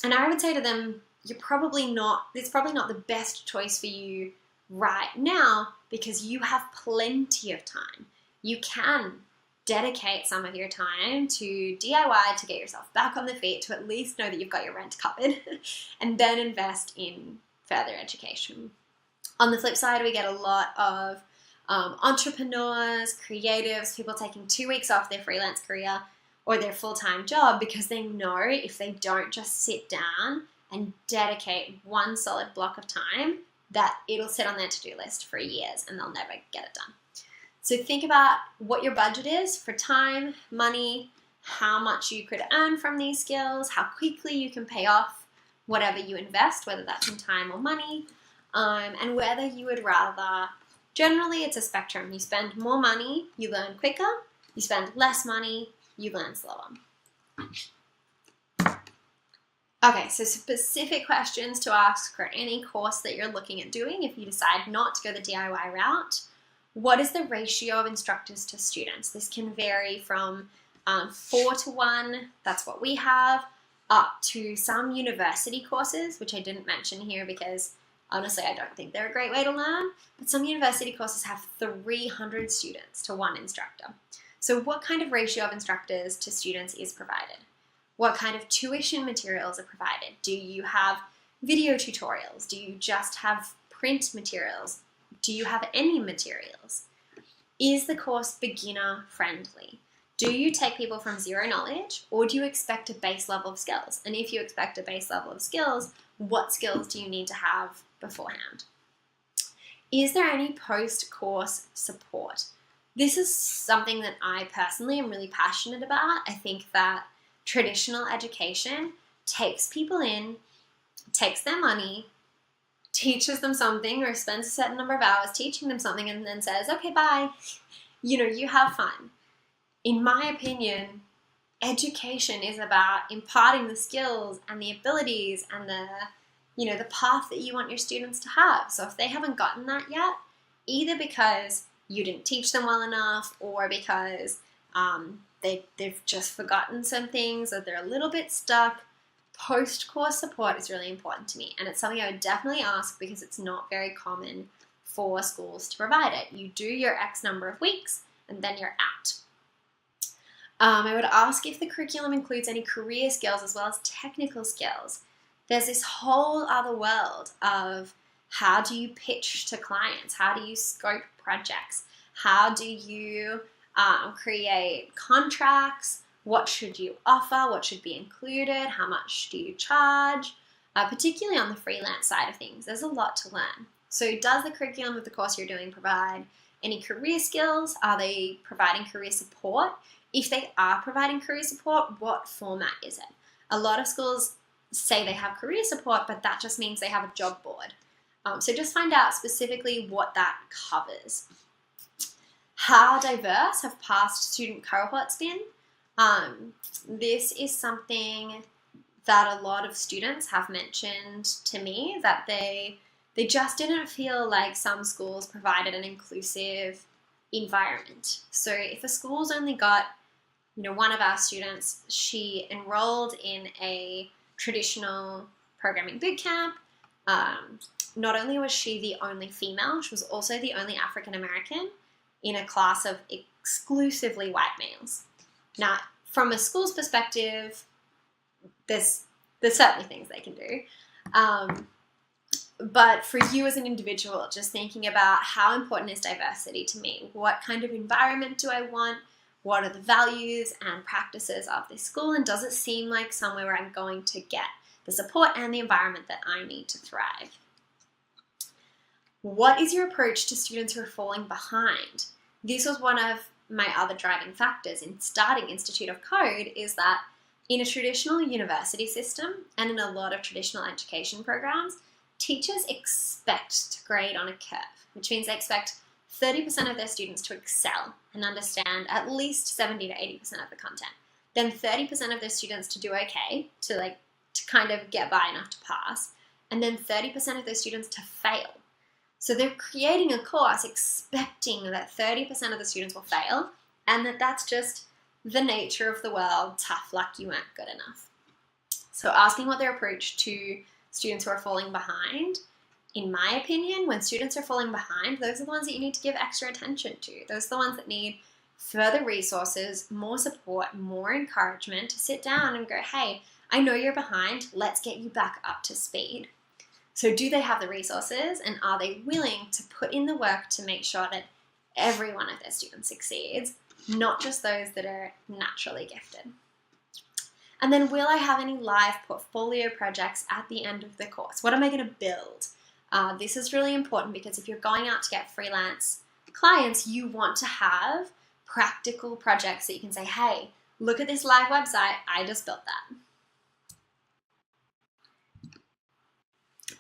And I would say to them, it's probably not the best choice for you right now, because you have plenty of time. You can dedicate some of your time to DIY to get yourself back on the feet, to at least know that you've got your rent covered, and then invest in further education. On the flip side, we get a lot of entrepreneurs, creatives, people taking 2 weeks off their freelance career or their full-time job because they know if they don't just sit down and dedicate one solid block of time, that it'll sit on their to-do list for years and they'll never get it done. So think about what your budget is for time, money, how much you could earn from these skills, how quickly you can pay off whatever you invest, whether that's in time or money, and whether you would rather. Generally, it's a spectrum. You spend more money, you learn quicker. You spend less money, you learn slower. Okay, so specific questions to ask for any course that you're looking at doing if you decide not to go the DIY route. What is the ratio of instructors to students? This can vary from 4-to-1, that's what we have, up to some university courses, which I didn't mention here because honestly I don't think they're a great way to learn, but some university courses have 300 students to one instructor. So what kind of ratio of instructors to students is provided? What kind of tuition materials are provided? Do you have video tutorials? Do you just have print materials? Do you have any materials? Is the course beginner friendly? Do you take people from zero knowledge, or do you expect a base level of skills? And if you expect a base level of skills, what skills do you need to have beforehand? Is there any post-course support? This is something that I personally am really passionate about. I think that traditional education takes people in, takes their money, teaches them something, or spends a certain number of hours teaching them something, and then says, okay, bye. You have fun. In my opinion, education is about imparting the skills and the abilities and the path that you want your students to have. So if they haven't gotten that yet, either because you didn't teach them well enough, or because they've just forgotten some things, or they're a little bit stuck, post-course support is really important to me. And it's something I would definitely ask because it's not very common for schools to provide it. You do your X number of weeks and then you're out. I would ask if the curriculum includes any career skills as well as technical skills. There's this whole other world of how do you pitch to clients? How do you scope projects? How do you create contracts? What should you offer? What should be included? How much do you charge? Particularly on the freelance side of things, there's a lot to learn. So does the curriculum of the course you're doing provide any career skills? Are they providing career support? If they are providing career support, what format is it? A lot of schools say they have career support, but that just means they have a job board. So just find out specifically what that covers. How diverse have past student cohorts been? This is something that a lot of students have mentioned to me, that they just didn't feel like some schools provided an inclusive environment. So if a school's only got one of our students, she enrolled in a traditional programming bootcamp. Not only was she the only female, she was also the only African American in a class of exclusively white males. Now, from a school's perspective, there's certainly things they can do. But for you as an individual, just thinking about how important is diversity to me? What kind of environment do I want? What are the values and practices of this school? And does it seem like somewhere where I'm going to get the support and the environment that I need to thrive? What is your approach to students who are falling behind? This was one of my other driving factors in starting Institute of Code, is that in a traditional university system and in a lot of traditional education programs, teachers expect to grade on a curve, which means they expect 30% of their students to excel and understand at least 70 to 80% of the content. Then 30% of their students to do okay, to kind of get by enough to pass, and then 30% of their students to fail. So they're creating a course expecting that 30% of the students will fail, and that's just the nature of the world. Tough luck, you weren't good enough. So asking what their approach to students who are falling behind, in my opinion, when students are falling behind, those are the ones that you need to give extra attention to. Those are the ones that need further resources, more support, more encouragement to sit down and go, hey, I know you're behind, let's get you back up to speed. So do they have the resources, and are they willing to put in the work to make sure that every one of their students succeeds, not just those that are naturally gifted? And then, will I have any live portfolio projects at the end of the course? What am I going to build? This is really important because if you're going out to get freelance clients, you want to have practical projects that you can say, hey, look at this live website, I just built that.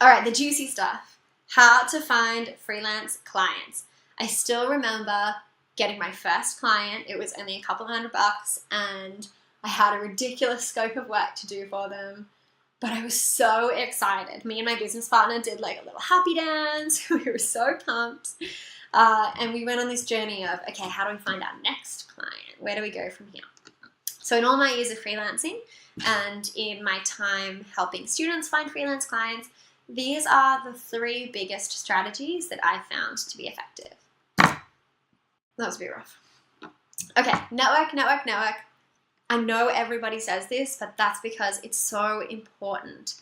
All right, the juicy stuff. How to find freelance clients. I still remember getting my first client. It was only a couple $100 and I had a ridiculous scope of work to do for them, but I was so excited. Me and my business partner did like a little happy dance. We were so pumped. And we went on this journey of, okay, how do we find our next client? Where do we go from here? So in all my years of freelancing and in my time helping students find freelance clients, these are the 3 biggest strategies that I found to be effective. That was a bit rough. Okay, network. I know everybody says this, but that's because it's so important.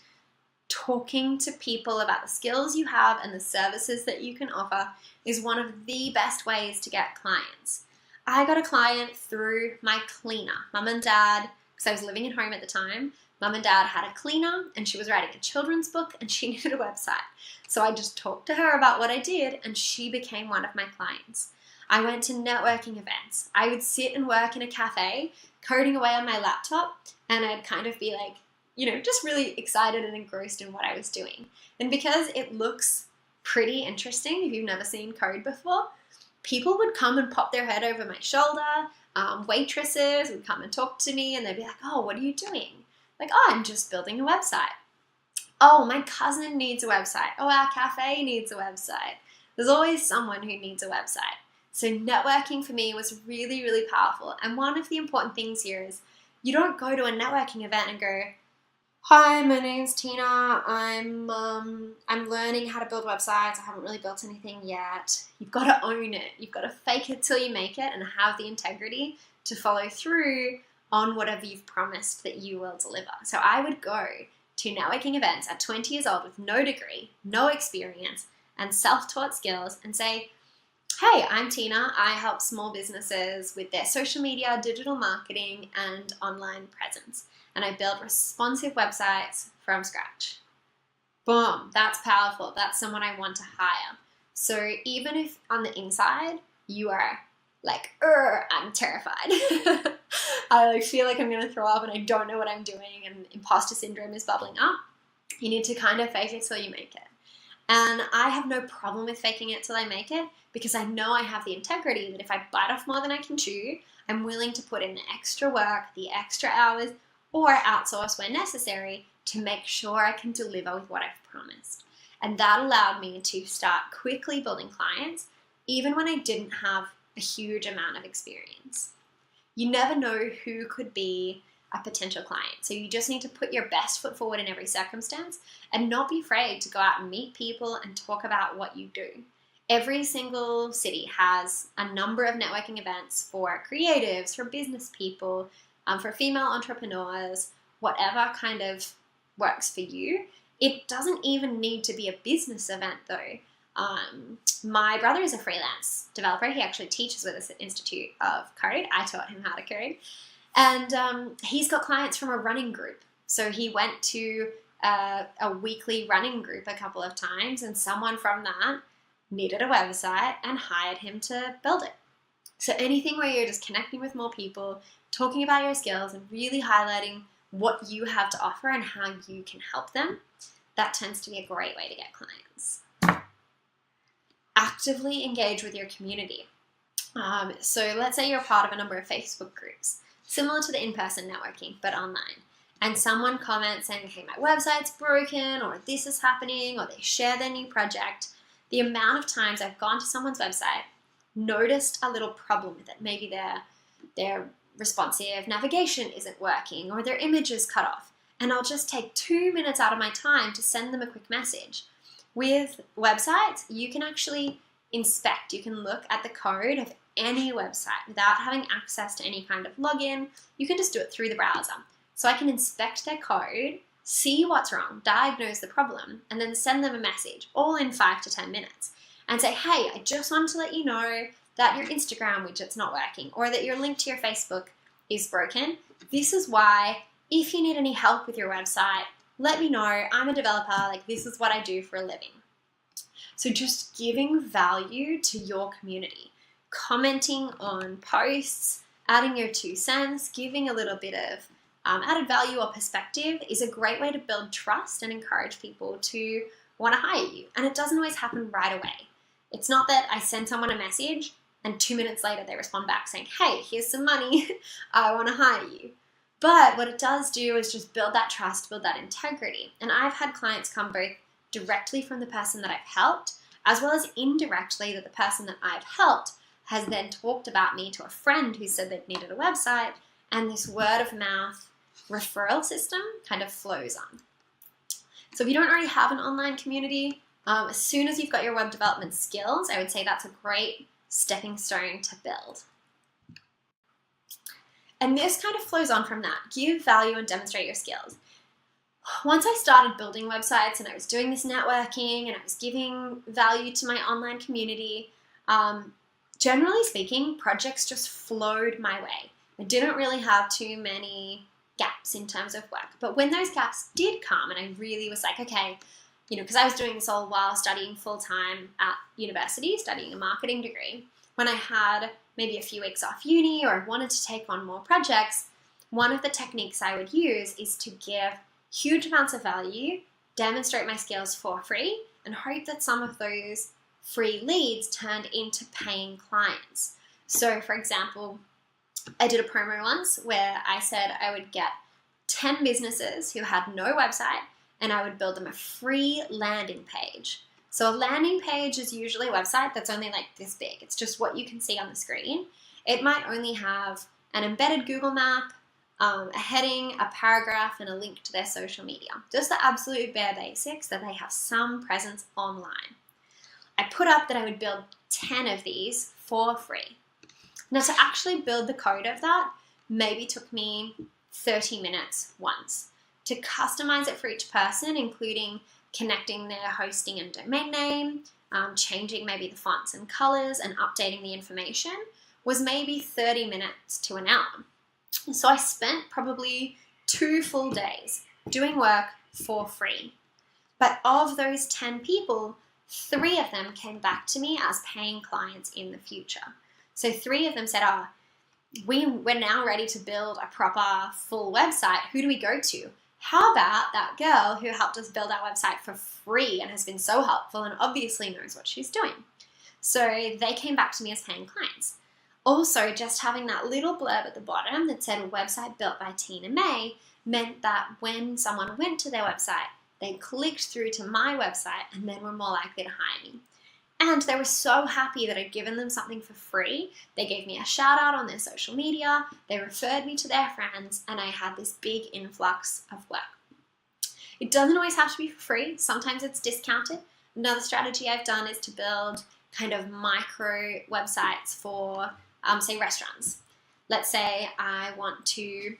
Talking to people about the skills you have and the services that you can offer is one of the best ways to get clients. I got a client through my cleaner. Mum and dad, because I was living at home at the time, Mum and dad had a cleaner and she was writing a children's book and she needed a website. So I just talked to her about what I did and she became one of my clients. I went to networking events. I would sit and work in a cafe, coding away on my laptop, and I'd kind of be like, just really excited and engrossed in what I was doing. And because it looks pretty interesting, if you've never seen code before, people would come and pop their head over my shoulder. Waitresses would come and talk to me and they'd be like, oh, what are you doing? Like, oh, I'm just building a website. Oh, my cousin needs a website. Oh, our cafe needs a website. There's always someone who needs a website. So networking for me was really, really powerful. And one of the important things here is you don't go to a networking event and go, hi, my name's Tina. I'm learning how to build websites. I haven't really built anything yet. You've got to own it. You've got to fake it till you make it and have the integrity to follow through on whatever you've promised that you will deliver. So I would go to networking events at 20 years old with no degree, no experience, and self-taught skills and say, hey, I'm Tina. I help small businesses with their social media, digital marketing, and online presence. And I build responsive websites from scratch. Boom, that's powerful. That's someone I want to hire. So even if on the inside you are like, I'm terrified. I feel like I'm going to throw up and I don't know what I'm doing and imposter syndrome is bubbling up. You need to kind of fake it till you make it. And I have no problem with faking it till I make it because I know I have the integrity that if I bite off more than I can chew, I'm willing to put in the extra work, the extra hours, or outsource where necessary to make sure I can deliver with what I've promised. And that allowed me to start quickly building clients, even when I didn't have a huge amount of experience. You never know who could be a potential client. So you just need to put your best foot forward in every circumstance and not be afraid to go out and meet people and talk about what you do. Every single city has a number of networking events for creatives, for business people, for female entrepreneurs, whatever kind of works for you. It doesn't even need to be a business event though. My brother is a freelance developer. He actually teaches with us at Institute of Code. I taught him how to code. And he's got clients from a running group. So he went to a weekly running group a couple of times, and someone from that needed a website and hired him to build it. So anything where you're just connecting with more people, talking about your skills, and really highlighting what you have to offer and how you can help them, that tends to be a great way to get clients. Actively engage with your community. So let's say you're part of a number of Facebook groups, similar to the in-person networking, but online. And someone comments saying, hey, my website's broken, or this is happening, or they share their new project. The amount of times I've gone to someone's website, noticed a little problem with it. Maybe their responsive navigation isn't working, or their image is cut off. And I'll just take 2 minutes out of my time to send them a quick message. With websites, you can actually inspect. You can look at the code of any website without having access to any kind of login. You can just do it through the browser. So I can inspect their code, see what's wrong, diagnose the problem, and then send them a message, all in 5 to 10 minutes, and say, hey, I just wanted to let you know that your Instagram widget's not working, or that your link to your Facebook is broken. This is why. If you need any help with your website, let me know. I'm a developer. Like, this is what I do for a living. So just giving value to your community, commenting on posts, adding your 2 cents, giving a little bit of added value or perspective is a great way to build trust and encourage people to want to hire you. And it doesn't always happen right away. It's not that I send someone a message and 2 minutes later they respond back saying, hey, here's some money, I want to hire you. But what it does do is just build that trust, build that integrity. And I've had clients come both directly from the person that I've helped, as well as indirectly that the person that I've helped has then talked about me to a friend who said they needed a website, and this word of mouth referral system kind of flows on. So if you don't already have an online community, as soon as you've got your web development skills, I would say that's a great stepping stone to build. And this kind of flows on from that. Give value and demonstrate your skills. Once I started building websites and I was doing this networking and I was giving value to my online community, generally speaking, projects just flowed my way. I didn't really have too many gaps in terms of work. But when those gaps did come and I really was like, okay, because I was doing this all while studying full-time at university, studying a marketing degree, when I had maybe a few weeks off uni or wanted to take on more projects, one of the techniques I would use is to give huge amounts of value, demonstrate my skills for free, and hope that some of those free leads turned into paying clients. So for example, I did a promo once where I said I would get 10 businesses who had no website and I would build them a free landing page. So a landing page is usually a website that's only like this big. It's just what you can see on the screen. It might only have an embedded Google map, a heading, a paragraph, and a link to their social media. Just the absolute bare basics that they have some presence online. I put up that I would build 10 of these for free. Now to actually build the code of that maybe took me 30 minutes once. To customize it for each person, including connecting their hosting and domain name, changing maybe the fonts and colors, and updating the information, was maybe 30 minutes to an hour. So I spent probably 2 full days doing work for free. But of those 10 people, 3 of them came back to me as paying clients in the future. So 3 of them said, we're now ready to build a proper full website. Who do we go to? How about that girl who helped us build our website for free and has been so helpful and obviously knows what she's doing? So they came back to me as paying clients. Also, just having that little blurb at the bottom that said website built by Tina May meant that when someone went to their website, they clicked through to my website and then were more likely to hire me. And they were so happy that I'd given them something for free. They gave me a shout out on their social media, they referred me to their friends, and I had this big influx of work. It doesn't always have to be for free. Sometimes it's discounted. Another strategy I've done is to build kind of micro websites for, say, restaurants. Let's say I want to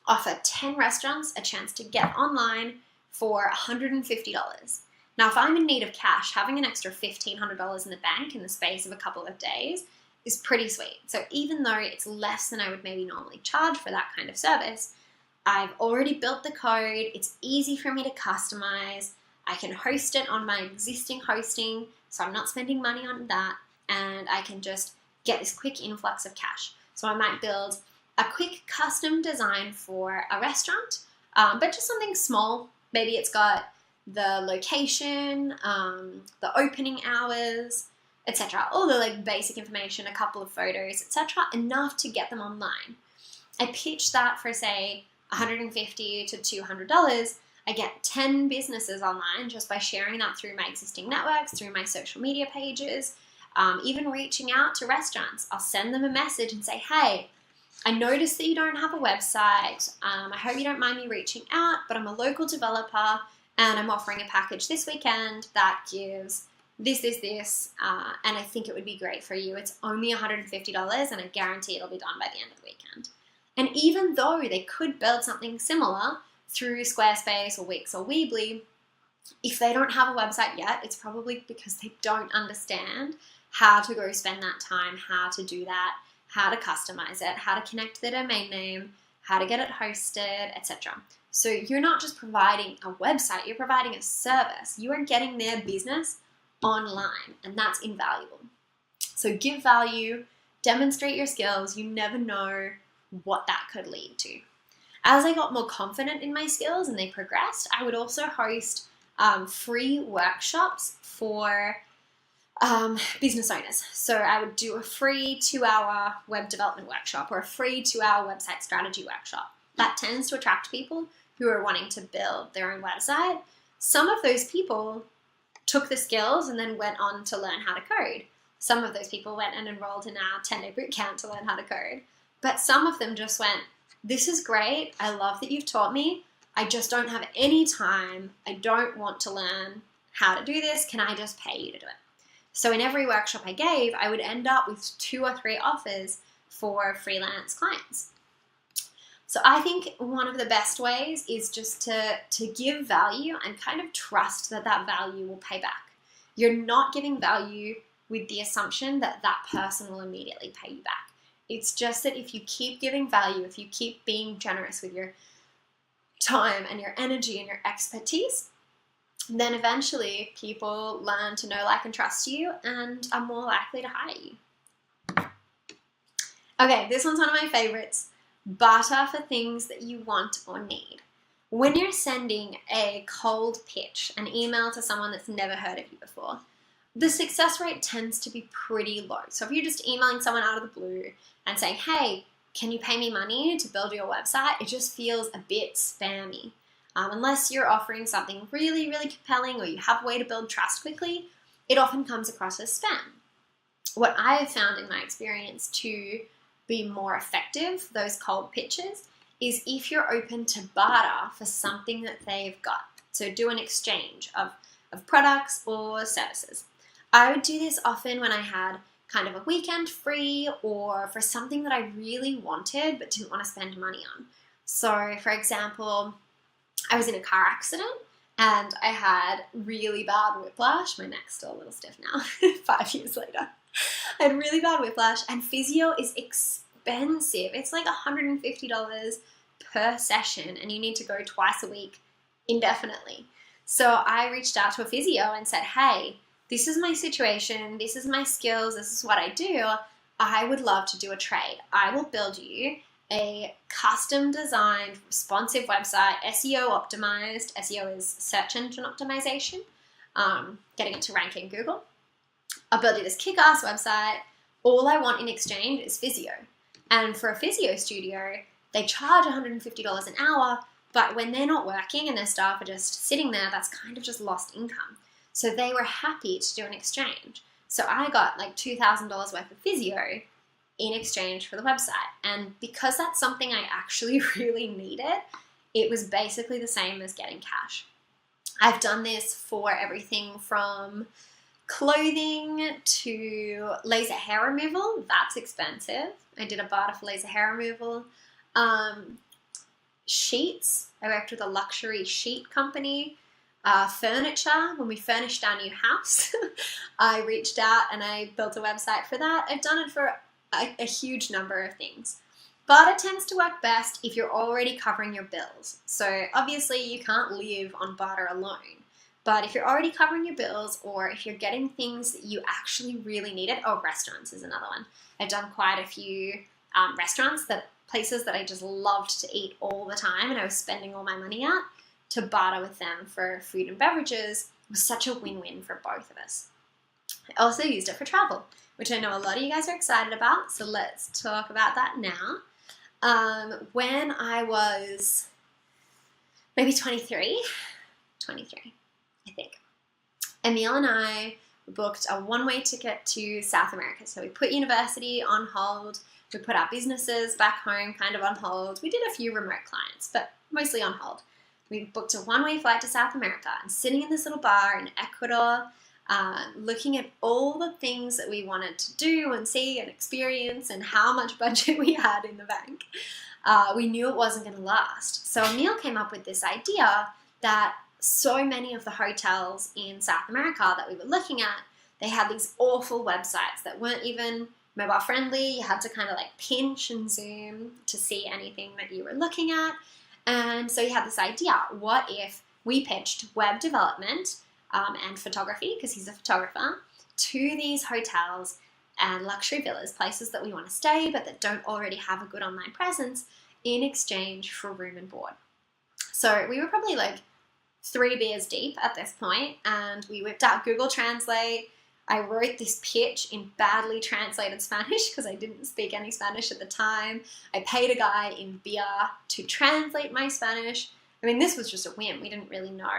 offer 10 restaurants a chance to get online for $150. Now, if I'm in need of cash, having an extra $1,500 in the bank in the space of a couple of days is pretty sweet. So even though it's less than I would maybe normally charge for that kind of service, I've already built the code, it's easy for me to customize, I can host it on my existing hosting, so I'm not spending money on that, and I can just get this quick influx of cash. So I might build a quick custom design for a restaurant, but just something small. Maybe it's got the location, the opening hours, etc. All the like basic information, a couple of photos, etc. Enough to get them online. I pitch that for say $150 to $200. I get 10 businesses online just by sharing that through my existing networks, through my social media pages, even reaching out to restaurants. I'll send them a message and say, hey, I noticed that you don't have a website. I hope you don't mind me reaching out, but I'm a local developer and I'm offering a package this weekend that gives this, and I think it would be great for you. It's only $150 and I guarantee it'll be done by the end of the weekend. And even though they could build something similar through Squarespace or Wix or Weebly, if they don't have a website yet, it's probably because they don't understand how to go spend that time, how to do that, how to customize it, how to connect the domain name, how to get it hosted, etc. So you're not just providing a website, you're providing a service. You are getting their business online, and that's invaluable. So give value, demonstrate your skills. You never know what that could lead to. As I got more confident in my skills and they progressed, I would also host free workshops for business owners. So I would do a free 2-hour web development workshop or a free 2-hour website strategy workshop. That tends to attract people who are wanting to build their own website. Some of those people took the skills and then went on to learn how to code. Some of those people went and enrolled in our 10-day bootcamp to learn how to code. But some of them just went, this is great, I love that you've taught me, I just don't have any time, I don't want to learn how to do this, can I just pay you to do it? So in every workshop I gave, I would end up with 2 or 3 offers for freelance clients. So I think one of the best ways is just to give value and kind of trust that that value will pay back. You're not giving value with the assumption that that person will immediately pay you back. It's just that if you keep giving value, if you keep being generous with your time and your energy and your expertise, then eventually people learn to know, like, and trust you and are more likely to hire you. Okay, this one's one of my favorites. Barter for things that you want or need. When you're sending a cold pitch, an email to someone that's never heard of you before, the success rate tends to be pretty low. So if you're just emailing someone out of the blue and saying, hey, can you pay me money to build your website? It just feels a bit spammy. Unless you're offering something really, really compelling or you have a way to build trust quickly, it often comes across as spam. What I have found in my experience to be more effective, those cold pitches, is if you're open to barter for something that they've got. So do an exchange of products or services. I would do this often when I had kind of a weekend free or for something that I really wanted but didn't want to spend money on. So for example, I was in a car accident and I had really bad whiplash. My neck's still a little stiff now, 5 years later. I had really bad whiplash and physio is expensive. It's like $150 per session and you need to go twice a week indefinitely. So I reached out to a physio and said, hey, this is my situation, this is my skills, this is what I do. I would love to do a trade. I will build you a custom designed, responsive website, SEO optimized. SEO is search engine optimization, getting it to rank in Google. I'll build you this kick-ass website. All I want in exchange is physio. And for a physio studio, they charge $150 an hour, but when they're not working and their staff are just sitting there, that's kind of just lost income. So they were happy to do an exchange. So I got like $2,000 worth of physio in exchange for the website. And because that's something I actually really needed, it was basically the same as getting cash. I've done this for everything from clothing to laser hair removal. That's expensive. I did a barter for laser hair removal. Sheets. I worked with a luxury sheet company. Furniture. When we furnished our new house, I reached out and I built a website for that. I've done it for a huge number of things. Barter tends to work best if you're already covering your bills. So obviously you can't live on barter alone. But if you're already covering your bills, or if you're getting things that you actually really needed, restaurants is another one. I've done quite a few restaurants, places that I just loved to eat all the time and I was spending all my money at. To barter with them for food and beverages was such a win-win for both of us. I also used it for travel, which I know a lot of you guys are excited about, so let's talk about that now. When I was maybe 23, I think, Emil and I booked a one-way ticket to South America. So we put university on hold, we put our businesses back home kind of on hold. We did a few remote clients, but mostly on hold. We booked a one-way flight to South America and sitting in this little bar in Ecuador, looking at all the things that we wanted to do and see and experience and how much budget we had in the bank. We knew it wasn't going to last. So Emil came up with this idea that so many of the hotels in South America that we were looking at, they had these awful websites that weren't even mobile friendly. You had to kind of like pinch and zoom to see anything that you were looking at. And so he had this idea, what if we pitched web development and photography, because he's a photographer, to these hotels and luxury villas, places that we want to stay but that don't already have a good online presence, in exchange for room and board. So we were probably like 3 beers deep at this point, and we whipped out Google Translate. I wrote this pitch in badly translated Spanish because I didn't speak any Spanish at the time. I paid a guy in beer to translate my Spanish. I mean, this was just a whim. We didn't really know.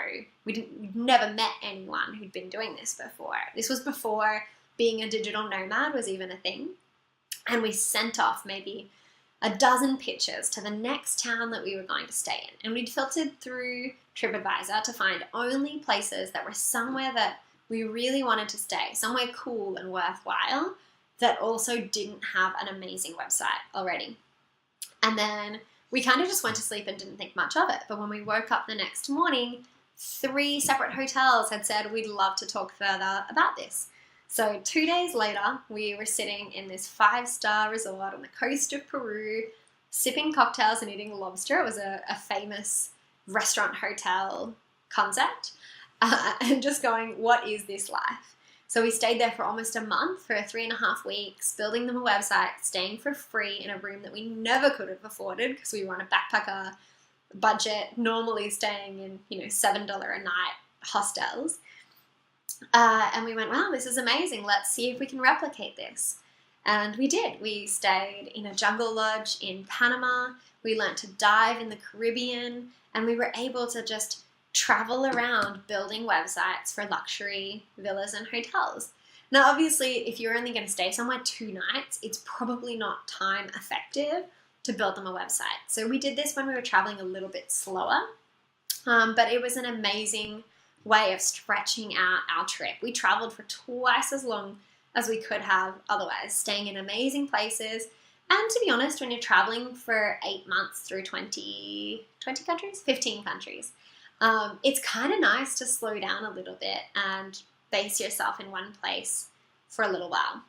We'd never met anyone who'd been doing this before. This was before being a digital nomad was even a thing. And we sent off maybe a dozen pitches to the next town that we were going to stay in. And we'd filtered through TripAdvisor to find only places that were somewhere that we really wanted to stay, somewhere cool and worthwhile that also didn't have an amazing website already. And then we kind of just went to sleep and didn't think much of it. But when we woke up the next morning, 3 separate hotels had said, we'd love to talk further about this. So 2 days later, we were sitting in this 5-star resort on the coast of Peru, sipping cocktails and eating lobster. It was a famous restaurant hotel concept. And just going, what is this life? So we stayed there for almost a month, for 3.5 weeks, building them a website, staying for free in a room that we never could have afforded because we were on a backpacker budget, normally staying in, $7 a night hostels. And we went, wow, this is amazing. Let's see if we can replicate this. And we did. We stayed in a jungle lodge in Panama. We learned to dive in the Caribbean, and we were able to just travel around building websites for luxury villas and hotels. Now, obviously, if you're only going to stay somewhere 2 nights, it's probably not time effective to build them a website. So we did this when we were traveling a little bit slower, but it was an amazing way of stretching out our trip. We traveled for twice as long as we could have otherwise, staying in amazing places. And to be honest, when you're traveling for 8 months through 15 countries, it's kind of nice to slow down a little bit and base yourself in one place for a little while.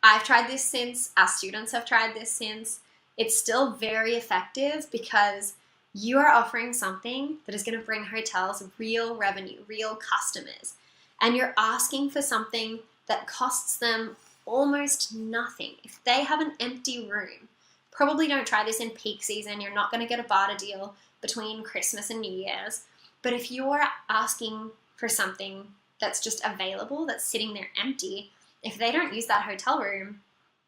I've tried this since, our students have tried this since. It's still very effective because you are offering something that is going to bring hotels real revenue, real customers. And you're asking for something that costs them almost nothing. If they have an empty room, probably don't try this in peak season. You're not going to get a barter deal between Christmas and New Year's. But if you're asking for something that's just available, that's sitting there empty, if they don't use that hotel room,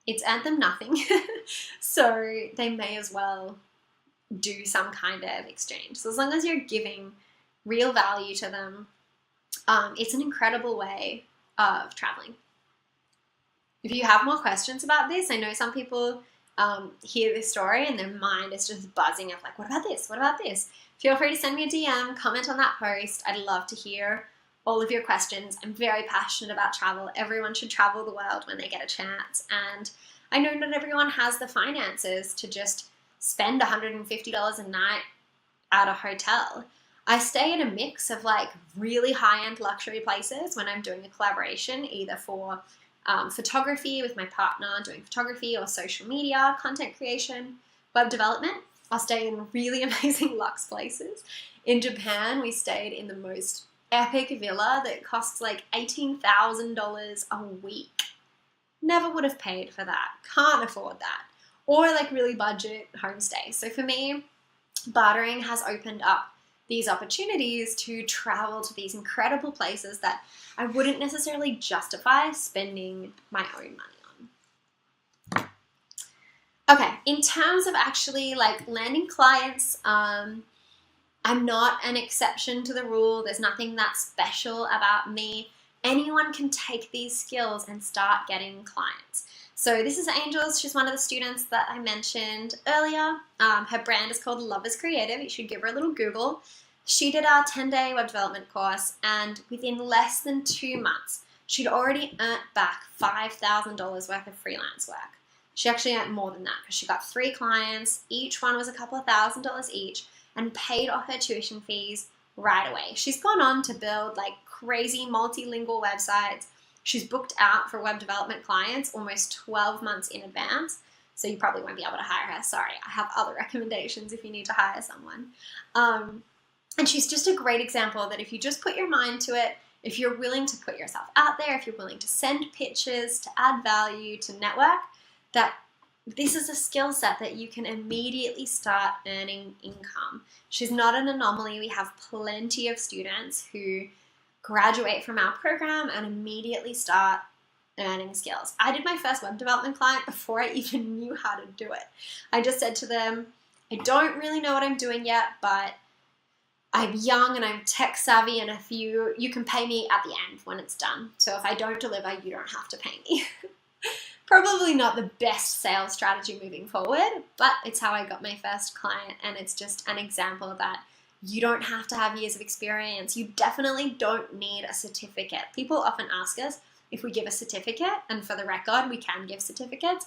it's earned them nothing. So they may as well do some kind of exchange. So as long as you're giving real value to them, it's an incredible way of traveling. If you have more questions about this, I know some people hear this story and their mind is just buzzing of like, what about this? What about this? Feel free to send me a DM, comment on that post. I'd love to hear all of your questions. I'm very passionate about travel. Everyone should travel the world when they get a chance. And I know not everyone has the finances to just spend $150 a night at a hotel. I stay in a mix of like really high-end luxury places when I'm doing a collaboration, either for photography with my partner, doing photography or social media, content creation, web development. I'll stay in really amazing luxe places. In Japan, we stayed in the most epic villa that costs like $18,000 a week. Never would have paid for that. Can't afford that. Or like really budget homestay. So for me, bartering has opened up these opportunities to travel to these incredible places that I wouldn't necessarily justify spending my own money on. Okay, in terms of actually like landing clients, I'm not an exception to the rule. There's nothing that special about me. Anyone can take these skills and start getting clients. So this is Angels. She's one of the students that I mentioned earlier. Her brand is called Love is Creative. You should give her a little Google. She did our 10-day web development course, and within less than 2 months, she'd already earned back $5,000 worth of freelance work. She actually earned more than that because she got 3 clients. Each one was a couple of $1,000s each, and paid off her tuition fees right away. She's gone on to build like crazy multilingual websites. She's booked out for web development clients almost 12 months in advance. So you probably won't be able to hire her. Sorry, I have other recommendations if you need to hire someone. And she's just a great example that if you just put your mind to it, if you're willing to put yourself out there, if you're willing to send pitches, to add value, to network, that this is a skill set that you can immediately start earning income. She's not an anomaly. We have plenty of students who graduate from our program and immediately start earning skills. I did my first web development client before I even knew how to do it. I just said to them, I don't really know what I'm doing yet, but I'm young and I'm tech savvy, and if you can pay me at the end when it's done. So if I don't deliver, you don't have to pay me. Probably not the best sales strategy moving forward, but it's how I got my first client, and it's just an example that you don't have to have years of experience. You definitely don't need a certificate. People often ask us if we give a certificate, and for the record, we can give certificates,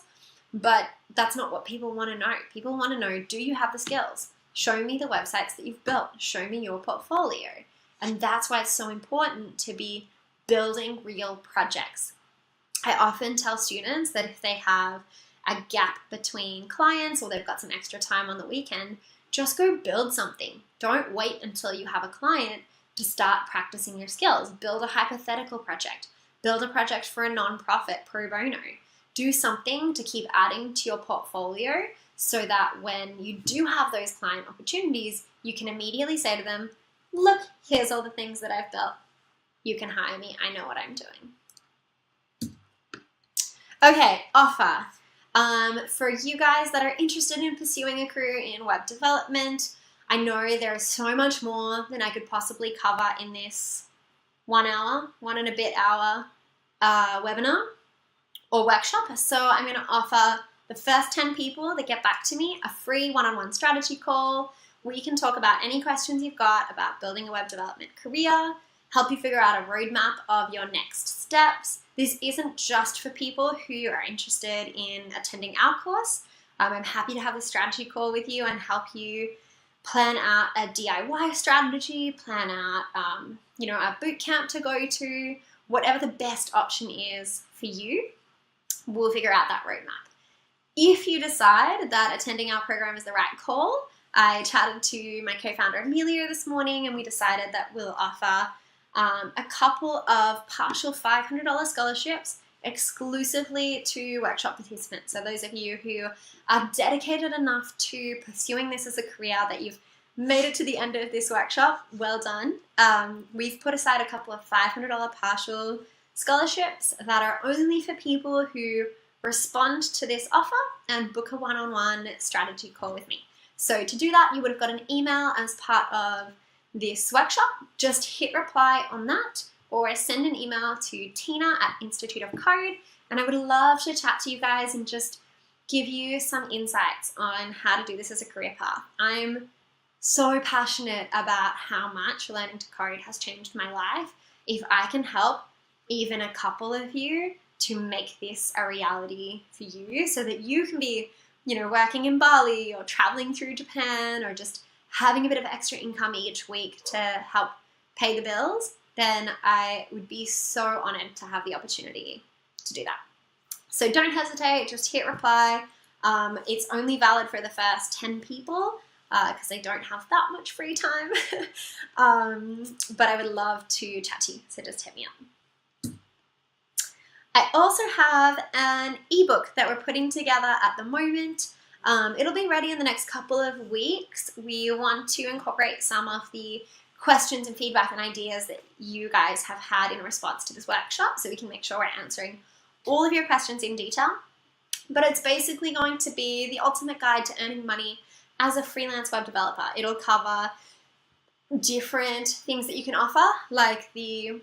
but that's not what people want to know. People want to know, do you have the skills? Show me the websites that you've built. Show me your portfolio. And that's why it's so important to be building real projects. I often tell students that if they have a gap between clients or they've got some extra time on the weekend, just go build something. Don't wait until you have a client to start practicing your skills. Build a hypothetical project. Build a project for a nonprofit pro bono. Do something to keep adding to your portfolio so that when you do have those client opportunities, you can immediately say to them, look, here's all the things that I've built. You can hire me. I know what I'm doing. Okay, offer. For you guys that are interested in pursuing a career in web development, I know there is so much more than I could possibly cover in this 1 hour, 1 and a bit hour webinar or workshop. So I'm going to offer the first 10 people that get back to me a free one-on-one strategy call where you can talk about any questions you've got about building a web development career, help you figure out a roadmap of your next steps. This isn't just for people who are interested in attending our course. I'm happy to have a strategy call with you and help you plan out a DIY strategy, plan out a boot camp to go to, whatever the best option is for you. We'll figure out that roadmap. If you decide that attending our program is the right call, I chatted to my co-founder Emilio this morning and we decided that we'll offer a couple of partial $500 scholarships exclusively to workshop participants. So those of you who are dedicated enough to pursuing this as a career that you've made it to the end of this workshop, well done. We've put aside a couple of $500 partial scholarships that are only for people who respond to this offer and book a one-on-one strategy call with me. So to do that, you would have got an email as part of this workshop. Just hit reply on that or send an email to tina@Institute of Code, and I would love to chat to you guys and just give you some insights on how to do this as a career path. I'm so passionate about how much learning to code has changed my life. If I can help even a couple of you to make this a reality for you so that you can be, working in Bali or traveling through Japan or just having a bit of extra income each week to help pay the bills, then I would be so honored to have the opportunity to do that. So don't hesitate, just hit reply. It's only valid for the first 10 people because I don't have that much free time. But I would love to chat to you, so just hit me up. I also have an ebook that we're putting together at the moment. It'll be ready in the next couple of weeks. We want to incorporate some of the questions and feedback and ideas that you guys have had in response to this workshop so we can make sure we're answering all of your questions in detail. But it's basically going to be the ultimate guide to earning money as a freelance web developer. It'll cover different things that you can offer, like the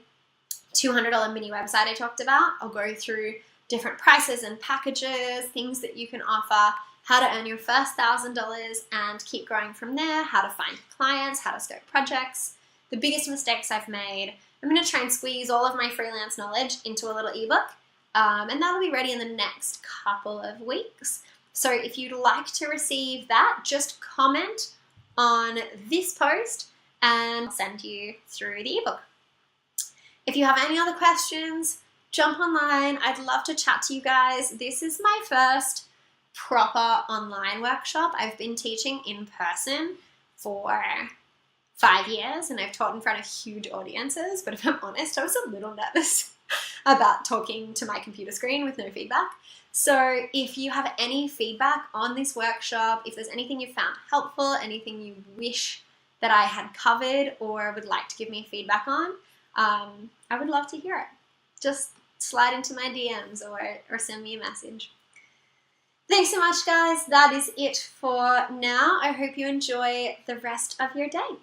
$200 mini website I talked about. I'll go through different prices and packages, things that you can offer, how to earn your first $1,000 and keep growing from there, how to find clients, how to scope projects, the biggest mistakes I've made. I'm going to try and squeeze all of my freelance knowledge into a little ebook, and that'll be ready in the next couple of weeks. So if you'd like to receive that, just comment on this post and I'll send you through the ebook. If you have any other questions, jump online. I'd love to chat to you guys. This is my first proper online workshop. I've been teaching in person for 5 years and I've taught in front of huge audiences, but if I'm honest, I was a little nervous about talking to my computer screen with no feedback. So if you have any feedback on this workshop, if there's anything you found helpful, anything you wish that I had covered or would like to give me feedback on, I would love to hear it. Just slide into my DMs or send me a message. Thanks so much, guys. That is it for now. I hope you enjoy the rest of your day.